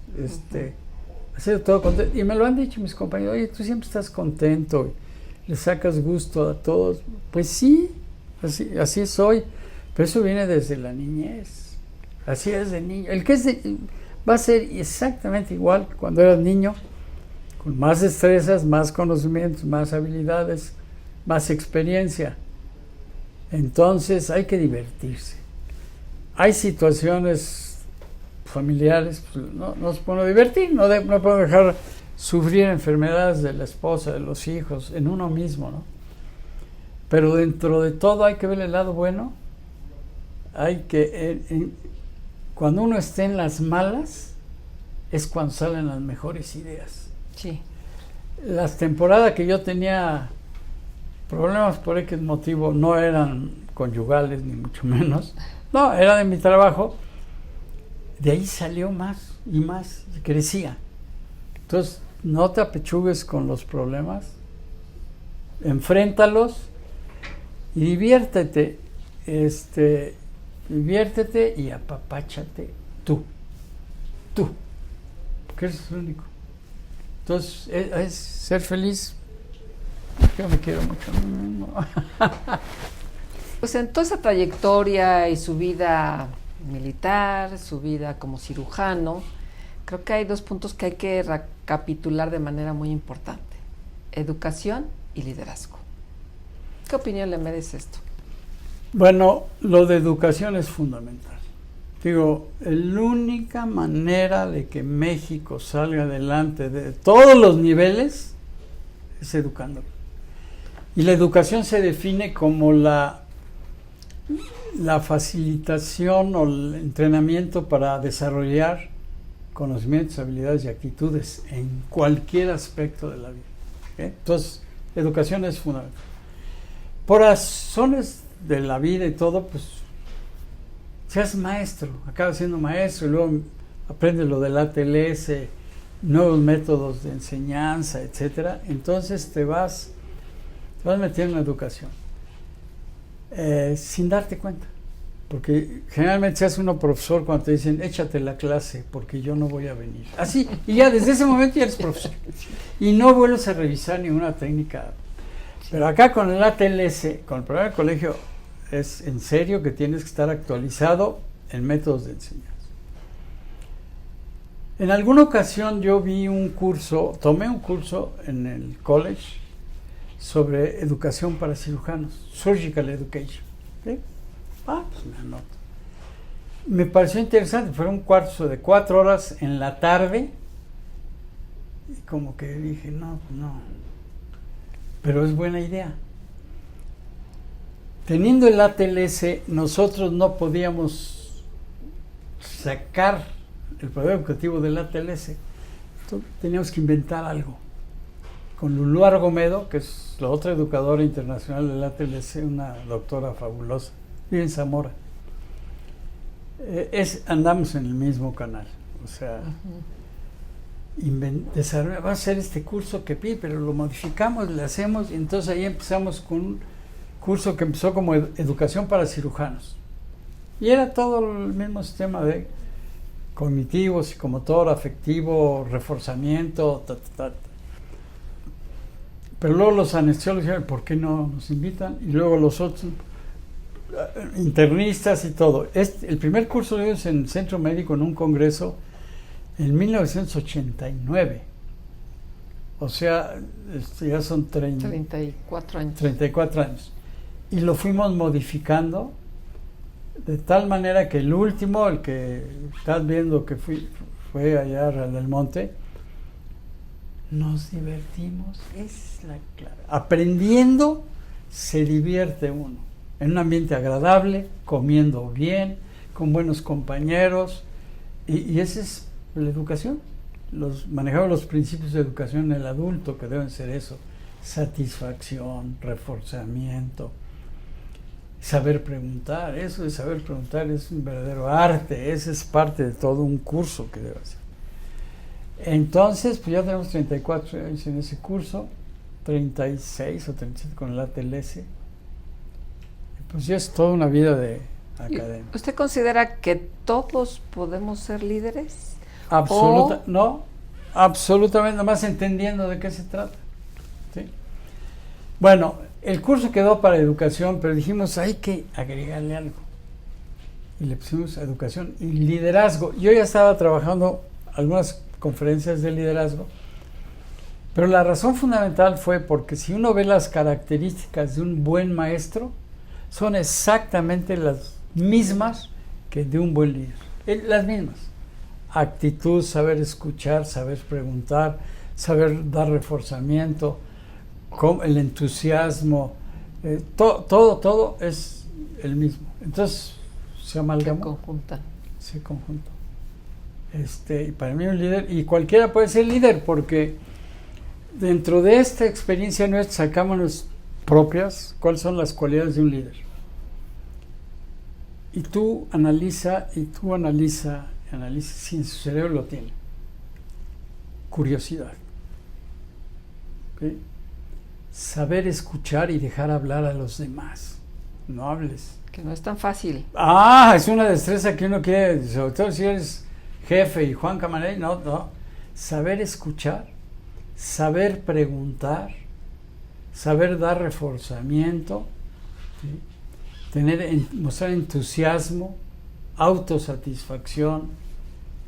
Speaker 2: ha sido todo contento. Y me lo han dicho mis compañeros, oye, tú siempre estás contento, le sacas gusto a todos. Pues sí, así soy, pero eso viene desde la niñez. Así es de niño. El que va a ser exactamente igual cuando eras niño, con más destrezas, más conocimientos, más habilidades, más experiencia. Entonces hay que divertirse. Hay situaciones familiares, pues, no se puede divertir, no puedo dejar sufrir enfermedades de la esposa, de los hijos, en uno mismo, ¿no? Pero dentro de todo hay que ver el lado bueno hay que, cuando uno esté en las malas, es cuando salen las mejores ideas.
Speaker 1: Sí.
Speaker 2: Las temporadas que yo tenía problemas por X motivo no eran conyugales, ni mucho menos. No, era de mi trabajo. De ahí salió más y más, y crecía. Entonces, no te apechugues con los problemas, enfréntalos y diviértete. Diviértete y apapáchate tú, porque eres el único. Entonces, es ser feliz. Yo me quiero mucho.
Speaker 1: Pues en toda esa trayectoria y su vida militar, su vida como cirujano, creo que hay 2 puntos que hay que recapitular de manera muy importante: educación y liderazgo. ¿Qué opinión le merece esto?
Speaker 2: Bueno, lo de educación es fundamental. Digo, la única manera de que México salga adelante de todos los niveles es educándolo. Y la educación se define como la facilitación o el entrenamiento para desarrollar conocimientos, habilidades y actitudes en cualquier aspecto de la vida. ¿Okay? Entonces, educación es fundamental. Por razones de la vida y todo, pues seas maestro, acabas siendo maestro y luego aprendes lo del ATLS, nuevos métodos de enseñanza, etcétera. Entonces te vas metiendo en educación sin darte cuenta, porque generalmente se hace uno profesor cuando te dicen échate la clase porque yo no voy a venir, así, y ya desde ese momento ya eres profesor y no vuelves a revisar ninguna técnica. Pero acá con el ATLS, con el programa de colegio, es en serio que tienes que estar actualizado en métodos de enseñanza. En alguna ocasión yo tomé un curso en el college sobre educación para cirujanos, surgical education. ¿Sí? Pues me anoto. Me pareció interesante, fue un curso de 4 horas en la tarde y como que dije, no, pero es buena idea. Teniendo el ATLS, nosotros no podíamos sacar el programa educativo del ATLS. Entonces, teníamos que inventar algo. Con Lulú Argomedo, que es la otra educadora internacional del ATLS, una doctora fabulosa, vive en Zamora. Andamos en el mismo canal. O sea, va a ser este curso que pide, pero lo modificamos, le hacemos, y entonces ahí empezamos con un curso que empezó como educación para cirujanos. Y era todo el mismo sistema de cognitivo, psicomotor, afectivo, reforzamiento, Pero luego los anestesiólogos dijeron, ¿por qué no nos invitan? Y luego los otros internistas y todo. El primer curso lo dimos en el Centro Médico en un congreso en 1989. O sea, ya son
Speaker 1: 34 años.
Speaker 2: 34 años. Y lo fuimos modificando de tal manera que el último, el que estás viendo que fue allá a Real del Monte, nos divertimos, es la clave. Aprendiendo se divierte uno, en un ambiente agradable, comiendo bien, con buenos compañeros, y esa es la educación. Manejamos los principios de educación en el adulto, que deben ser eso: satisfacción, reforzamiento, saber preguntar. Eso de saber preguntar es un verdadero arte, ese es parte de todo un curso que debe hacer. Entonces, pues ya tenemos 34 años en ese curso, 36 o 37 con el ATLS. Pues ya es toda una vida de academia.
Speaker 1: ¿Usted considera que todos podemos ser líderes?
Speaker 2: No, absolutamente, nomás entendiendo de qué se trata. ¿Sí? Bueno, el curso quedó para educación, pero dijimos, hay que agregarle algo. Y le pusimos educación y liderazgo. Yo ya estaba trabajando algunas conferencias de liderazgo, pero la razón fundamental fue porque si uno ve las características de un buen maestro, son exactamente las mismas que de un buen líder. Las mismas. Actitud, saber escuchar, saber preguntar, saber dar reforzamiento, el entusiasmo, todo es el mismo. Entonces, se amalgamó.
Speaker 1: Se conjuntan.
Speaker 2: Se conjuntó. Y para mí un líder, y cualquiera puede ser líder, porque dentro de esta experiencia nuestra sacamos propias cuáles son las cualidades de un líder. Y tú analiza si en su cerebro lo tiene. Curiosidad. ¿Okay? Saber escuchar y dejar hablar a los demás. No hables.
Speaker 1: Que no es tan fácil.
Speaker 2: Es una destreza que uno quiere, sobre todo si eres jefe y Juan Camaney, no. Saber escuchar, saber preguntar, saber dar reforzamiento, ¿sí? Mostrar entusiasmo, autosatisfacción,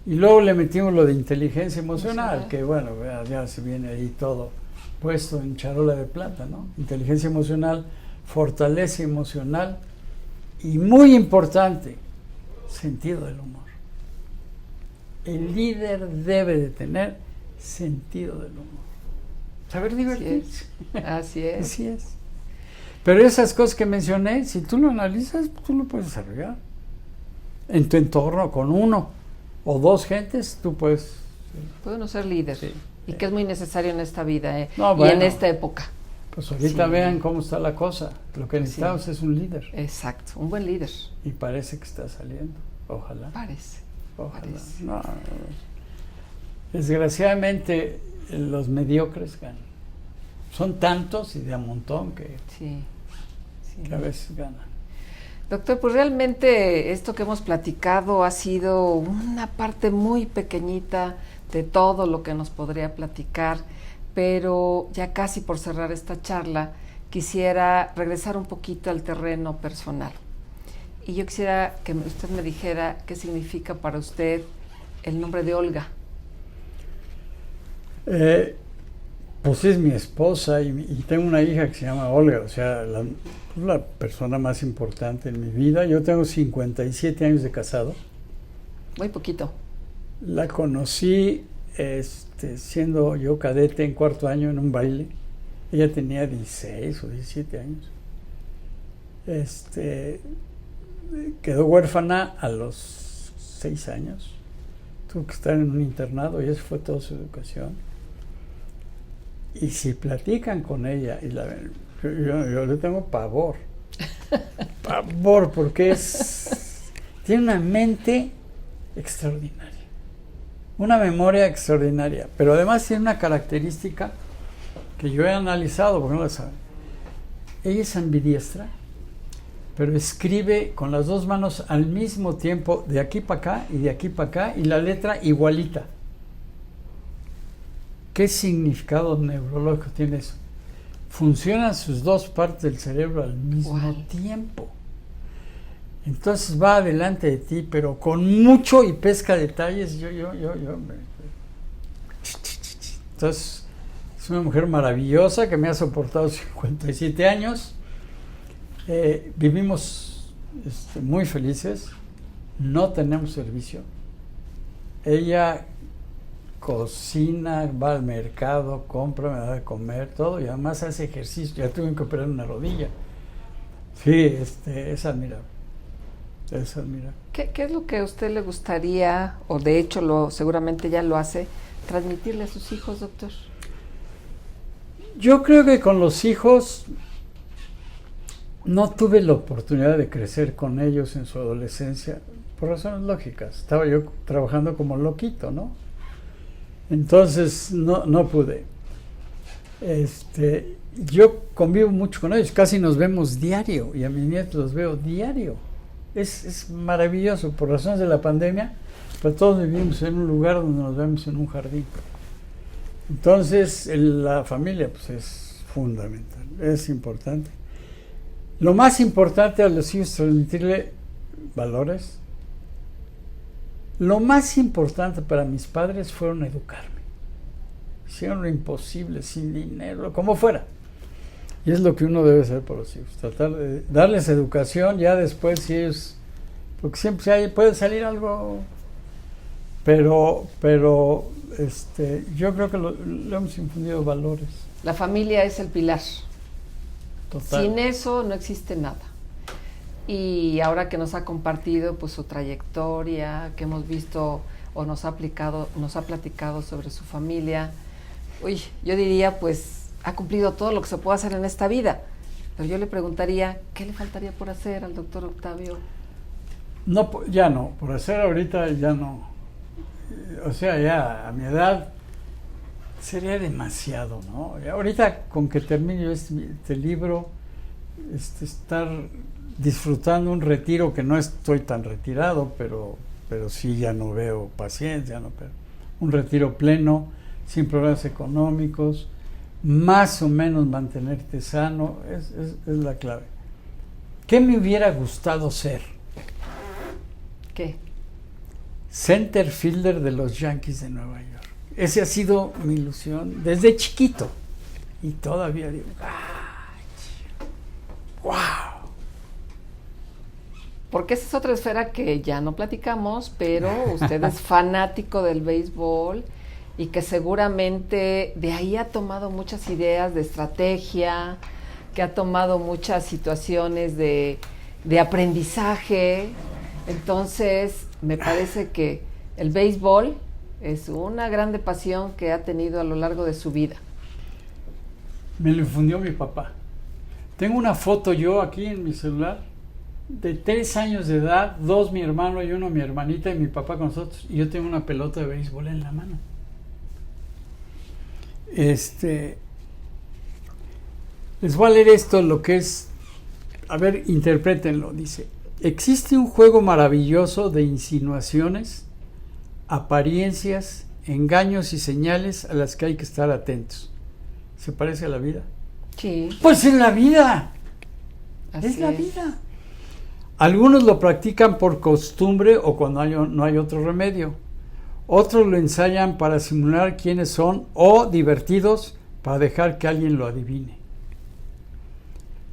Speaker 2: y luego le metimos lo de inteligencia emocional, que bueno, ya se viene ahí todo puesto en charola de plata, ¿no? Inteligencia emocional, fortaleza emocional y muy importante, sentido del humor. El líder debe de tener sentido del humor. Saber divertirse.
Speaker 1: Así es.
Speaker 2: Así es. Pero esas cosas que mencioné, si tú lo analizas, tú lo puedes desarrollar. En tu entorno, con uno o dos gentes, tú puedes...
Speaker 1: Puede uno ser líder.
Speaker 2: Sí.
Speaker 1: Y que es muy necesario en esta vida, y
Speaker 2: bueno,
Speaker 1: en esta época.
Speaker 2: Pues ahorita vean cómo está la cosa. Lo que necesitamos es un líder.
Speaker 1: Exacto, un buen líder.
Speaker 2: Y parece que está saliendo. Ojalá. Ojalá.
Speaker 1: Parece.
Speaker 2: No. Desgraciadamente, los mediocres ganan. Son tantos y de a montón que a veces ganan.
Speaker 1: Doctor, pues realmente esto que hemos platicado ha sido una parte muy pequeñita de todo lo que nos podría platicar, pero ya casi por cerrar esta charla, quisiera regresar un poquito al terreno personal. Y yo quisiera que usted me dijera qué significa para usted el nombre de Olga.
Speaker 2: Pues es mi esposa y tengo una hija que se llama Olga, o sea, la persona más importante en mi vida. Yo tengo 57 años de casado.
Speaker 1: Muy poquito.
Speaker 2: La conocí siendo yo cadete en cuarto año en un baile. Ella tenía 16 o 17 años. Quedó huérfana a los 6 años. Tuvo que estar en un internado y esa fue toda su educación. Y si platican con ella, yo le tengo pavor. Pavor, porque tiene una mente extraordinaria. Una memoria extraordinaria. Pero además tiene una característica que yo he analizado, porque no la saben. Ella es ambidiestra, pero escribe con las dos manos al mismo tiempo, de aquí para acá y de aquí para acá, y la letra igualita. ¿Qué significado neurológico tiene eso? Funcionan sus dos partes del cerebro al mismo tiempo. Entonces va adelante de ti, pero con mucho y pesca detalles. Entonces es una mujer maravillosa que me ha soportado 57 años. Vivimos muy felices. No tenemos servicio. Ella cocina, va al mercado, compra, me da de comer, todo, y además hace ejercicio. Ya tuve que operar una rodilla. Sí, es admirable. Es admirable.
Speaker 1: ¿Qué es lo que a usted le gustaría, o de hecho seguramente ya lo hace, transmitirle a sus hijos, doctor?
Speaker 2: Yo creo que con los hijos no tuve la oportunidad de crecer con ellos en su adolescencia, por razones lógicas. Estaba yo trabajando como loquito, ¿no? Entonces no pude. Yo convivo mucho con ellos, casi nos vemos diario, y a mis nietos los veo diario. Es maravilloso, por razones de la pandemia, pero todos vivimos en un lugar donde nos vemos en un jardín. Entonces, la familia pues es fundamental, es importante. Lo más importante a los hijos es transmitirle valores. Lo más importante para mis padres fueron educarme. Hicieron lo imposible, sin dinero, como fuera. Y es lo que uno debe hacer por los hijos, tratar de darles educación, ya después si ellos, porque siempre puede salir algo, pero yo creo que le hemos infundido valores.
Speaker 1: La familia es el pilar.
Speaker 2: Total.
Speaker 1: Sin eso no existe nada. Y ahora que nos ha compartido pues su trayectoria, que hemos visto o nos ha platicado sobre su familia, uy, yo diría pues ha cumplido todo lo que se puede hacer en esta vida. Pero yo le preguntaría, ¿qué le faltaría por hacer al doctor Octavio?
Speaker 2: No, ya no, por hacer ahorita ya no. O sea, ya a mi edad sería demasiado, ¿no? Y ahorita con que termine yo este libro, estar disfrutando un retiro, que no estoy tan retirado, pero sí ya no veo paciencia, ¿no? Pero un retiro pleno, sin problemas económicos, más o menos mantenerte sano, es la clave. ¿Qué me hubiera gustado ser?
Speaker 1: ¿Qué?
Speaker 2: Center fielder de los Yankees de Nueva York. Ese ha sido mi ilusión desde chiquito. Y todavía digo, ¡wow!
Speaker 1: Porque esa es otra esfera que ya no platicamos, pero usted es fanático del béisbol y que seguramente de ahí ha tomado muchas ideas de estrategia, que ha tomado muchas situaciones de aprendizaje. Entonces, me parece que el béisbol es una grande pasión que ha tenido a lo largo de su vida.
Speaker 2: Me lo infundió mi papá. Tengo una foto yo aquí en mi celular de 3 años de edad, 2 mi hermano y 1 mi hermanita y mi papá con nosotros. Y yo tengo una pelota de béisbol en la mano. Les voy a leer esto, lo que es. A ver, interprétenlo. Dice: existe un juego maravilloso de insinuaciones, apariencias, engaños y señales a las que hay que estar atentos. ¿Se parece a la vida?
Speaker 1: Sí.
Speaker 2: Pues es la vida.
Speaker 1: Así
Speaker 2: es la vida. Algunos lo practican por costumbre o cuando no hay otro remedio. Otros lo ensayan para simular quiénes son o divertidos para dejar que alguien lo adivine.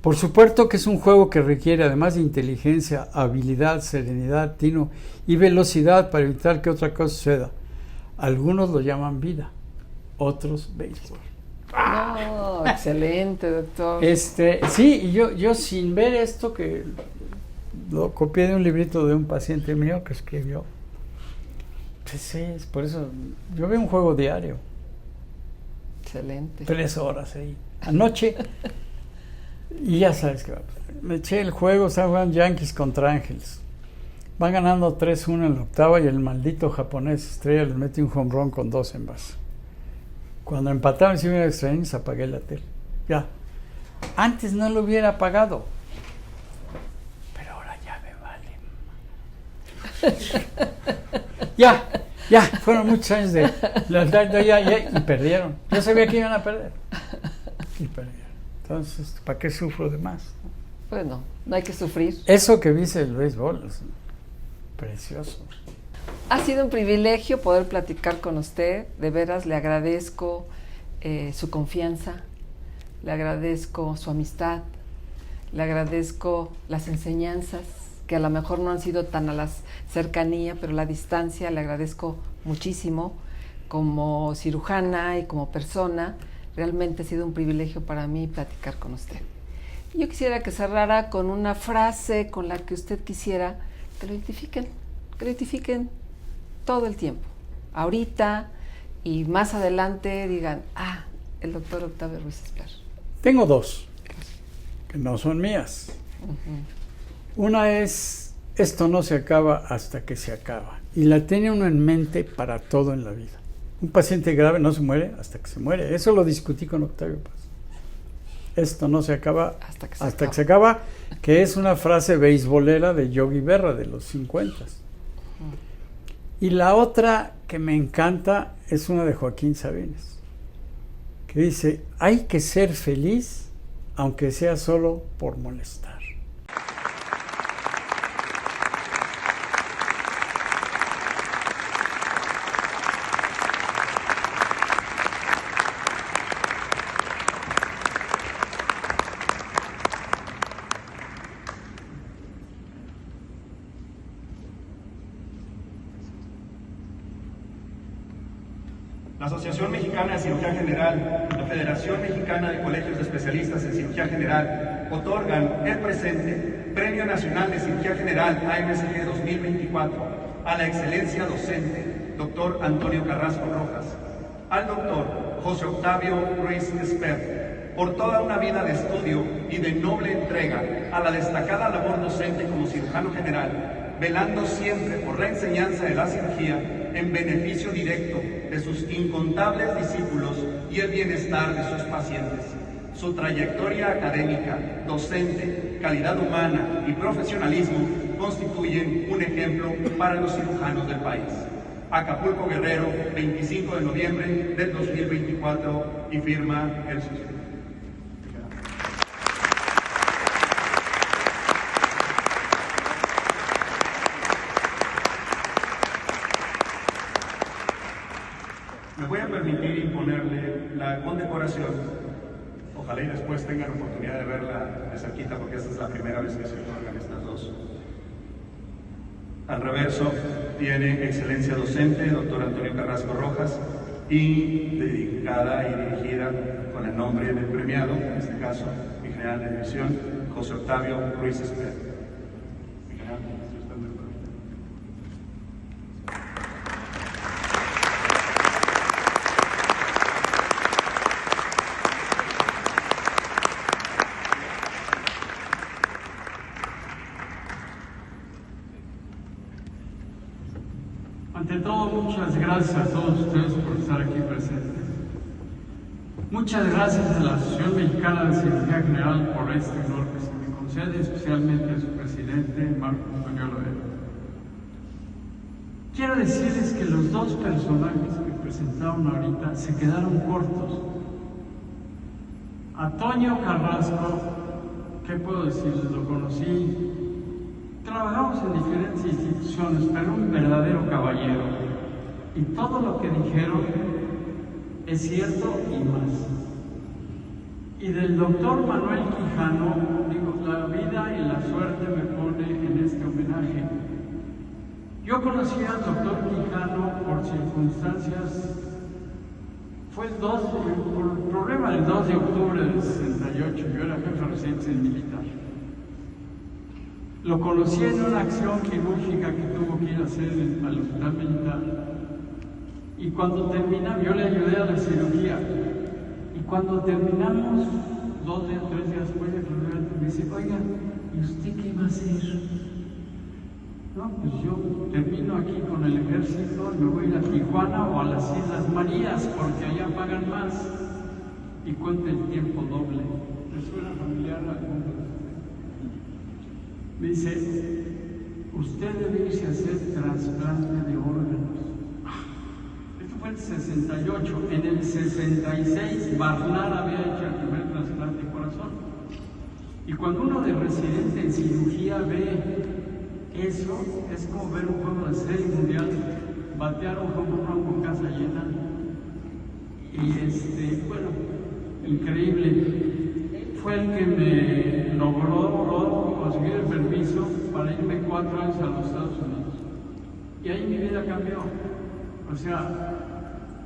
Speaker 2: Por supuesto que es un juego que requiere, además de inteligencia, habilidad, serenidad, tino y velocidad para evitar que otra cosa suceda. Algunos lo llaman vida, otros béisbol.
Speaker 1: No, excelente, doctor.
Speaker 2: Sí, y yo sin ver esto, que lo copié de un librito de un paciente mío que escribió. Pues sí, es por eso yo veo un juego diario.
Speaker 1: Excelente.
Speaker 2: 3 horas ahí. Anoche, y ya sabes que me eché el juego, estaban jugando Yankees contra Ángeles. Van ganando 3-1 en la octava y el maldito japonés estrella les mete un home run con 2 en base. Cuando empataron y se iban a extra innings, apagué la tele. Ya. Antes no lo hubiera apagado. Pero ahora ya me vale. Ya. Fueron muchos años de y perdieron. Yo sabía que iban a perder. Y perdieron. Entonces, ¿para qué sufro de más?
Speaker 1: Bueno, no hay que sufrir.
Speaker 2: Eso que dice el béisbol es precioso.
Speaker 1: Ha sido un privilegio poder platicar con usted. De veras le agradezco su confianza, le agradezco su amistad, le agradezco las enseñanzas, que a lo mejor no han sido tan a la cercanía, pero la distancia, le agradezco muchísimo como cirujana y como persona. Realmente ha sido un privilegio para mí platicar con usted. Yo quisiera que cerrara con una frase con la que usted quisiera que lo identifiquen todo el tiempo. Ahorita y más adelante digan, el doctor Octavio Ruiz Esper.
Speaker 2: Tengo 2, que no son mías. Una es, esto no se acaba hasta que se acaba. Y la tiene uno en mente para todo en la vida. Un paciente grave no se muere hasta que se muere. Eso lo discutí con Octavio Paz. Esto no se acaba hasta que se acaba, que es una frase beisbolera de Yogi Berra de los 50. Y la otra que me encanta es una de Joaquín Sabines, que dice: hay que ser feliz aunque sea solo por molestar.
Speaker 3: La Asociación Mexicana de Cirugía General, la Federación Mexicana de Colegios de Especialistas en Cirugía General otorgan el presente Premio Nacional de Cirugía General AMSG 2024 a la excelencia docente, doctor Antonio Carrasco Rojas, al doctor José Octavio Ruiz Esper, por toda una vida de estudio y de noble entrega a la destacada labor docente como cirujano general, velando siempre por la enseñanza de la cirugía en beneficio directo de sus incontables discípulos y el bienestar de sus pacientes. Su trayectoria académica, docente, calidad humana y profesionalismo constituyen un ejemplo para los cirujanos del país. Acapulco, Guerrero, 25 de noviembre del 2024, y firma el suscriptor. Me voy a permitir imponerle la condecoración. Ojalá y después tengan oportunidad de verla de cerquita, porque esta es la primera vez que se otorgan estas dos. Al reverso tiene excelencia docente, doctor Antonio Carrasco Rojas, y dedicada y dirigida con el nombre del premiado, en este caso, mi general de división, José Octavio Ruiz Esper.
Speaker 2: Ante todo, muchas gracias a todos ustedes por estar aquí presentes. Muchas gracias a la Asociación Mexicana de Cirugía General por este honor que se me concede, especialmente a su presidente, Marco Antonio Loera. Quiero decirles que los dos personajes que presentaron ahorita se quedaron cortos. A Toño Carrasco, ¿qué puedo decirles? Lo conocí. Trabajamos en diferentes instituciones, pero un verdadero caballero. Y todo lo que dijeron es cierto y más. Y del doctor Manuel Quijano, digo, la vida y la suerte me pone en este homenaje. Yo conocí al doctor Quijano por circunstancias, fue por el problema del 2 de octubre del 68, yo era jefe de residencia militar. Lo conocí en una acción quirúrgica que tuvo que ir a hacer al hospital militar. Y cuando terminamos, yo le ayudé a la cirugía. Y cuando terminamos, 2 días, 3 días después, me dice, oiga, ¿y usted qué va a hacer? No, pues yo termino aquí con el ejército, me voy a ir a Tijuana o a las Islas Marías, porque allá pagan más. Y cuenta el tiempo doble. ¿Me suena familiar alguno de ustedes? Me dice, usted debe irse a hacer trasplante de órganos. Esto fue en el 68. En el 66, Barnard había hecho el primer trasplante de corazón. Y cuando uno de residente en cirugía ve eso, es como ver un juego de serie mundial, batear un home run con casa llena. Y bueno, increíble. Fue el que me logró conseguir el permiso para irme 4 años a los Estados Unidos. Y ahí mi vida cambió. O sea,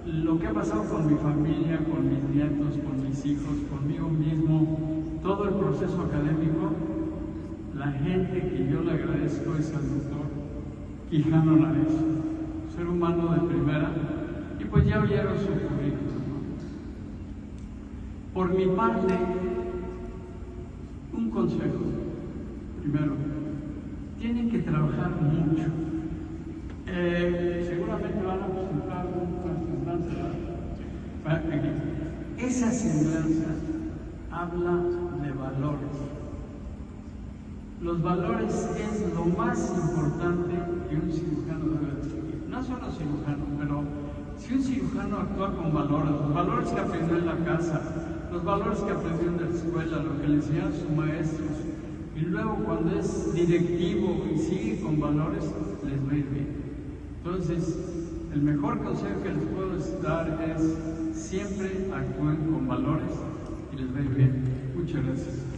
Speaker 2: lo que ha pasado con mi familia, con mis nietos, con mis hijos, conmigo mismo, todo el proceso académico, la gente que yo le agradezco es al doctor Quijano Lares, ser humano de primera, y pues ya oyeron su currículum. Por mi parte, un consejo. Primero, tienen que trabajar mucho. Seguramente van a presentar una semblanza. Esa semblanza habla de valores. Los valores es lo más importante que un cirujano debe seguir. No solo cirujano, pero si un cirujano actúa con valores, los valores que aprendió en la casa, los valores que aprendió en la escuela, lo que le enseñaron sus maestros, y luego cuando es directivo y sigue con valores, les va a ir bien. Entonces, el mejor consejo que les puedo dar es siempre actúen con valores y les va a ir bien. Muchas gracias.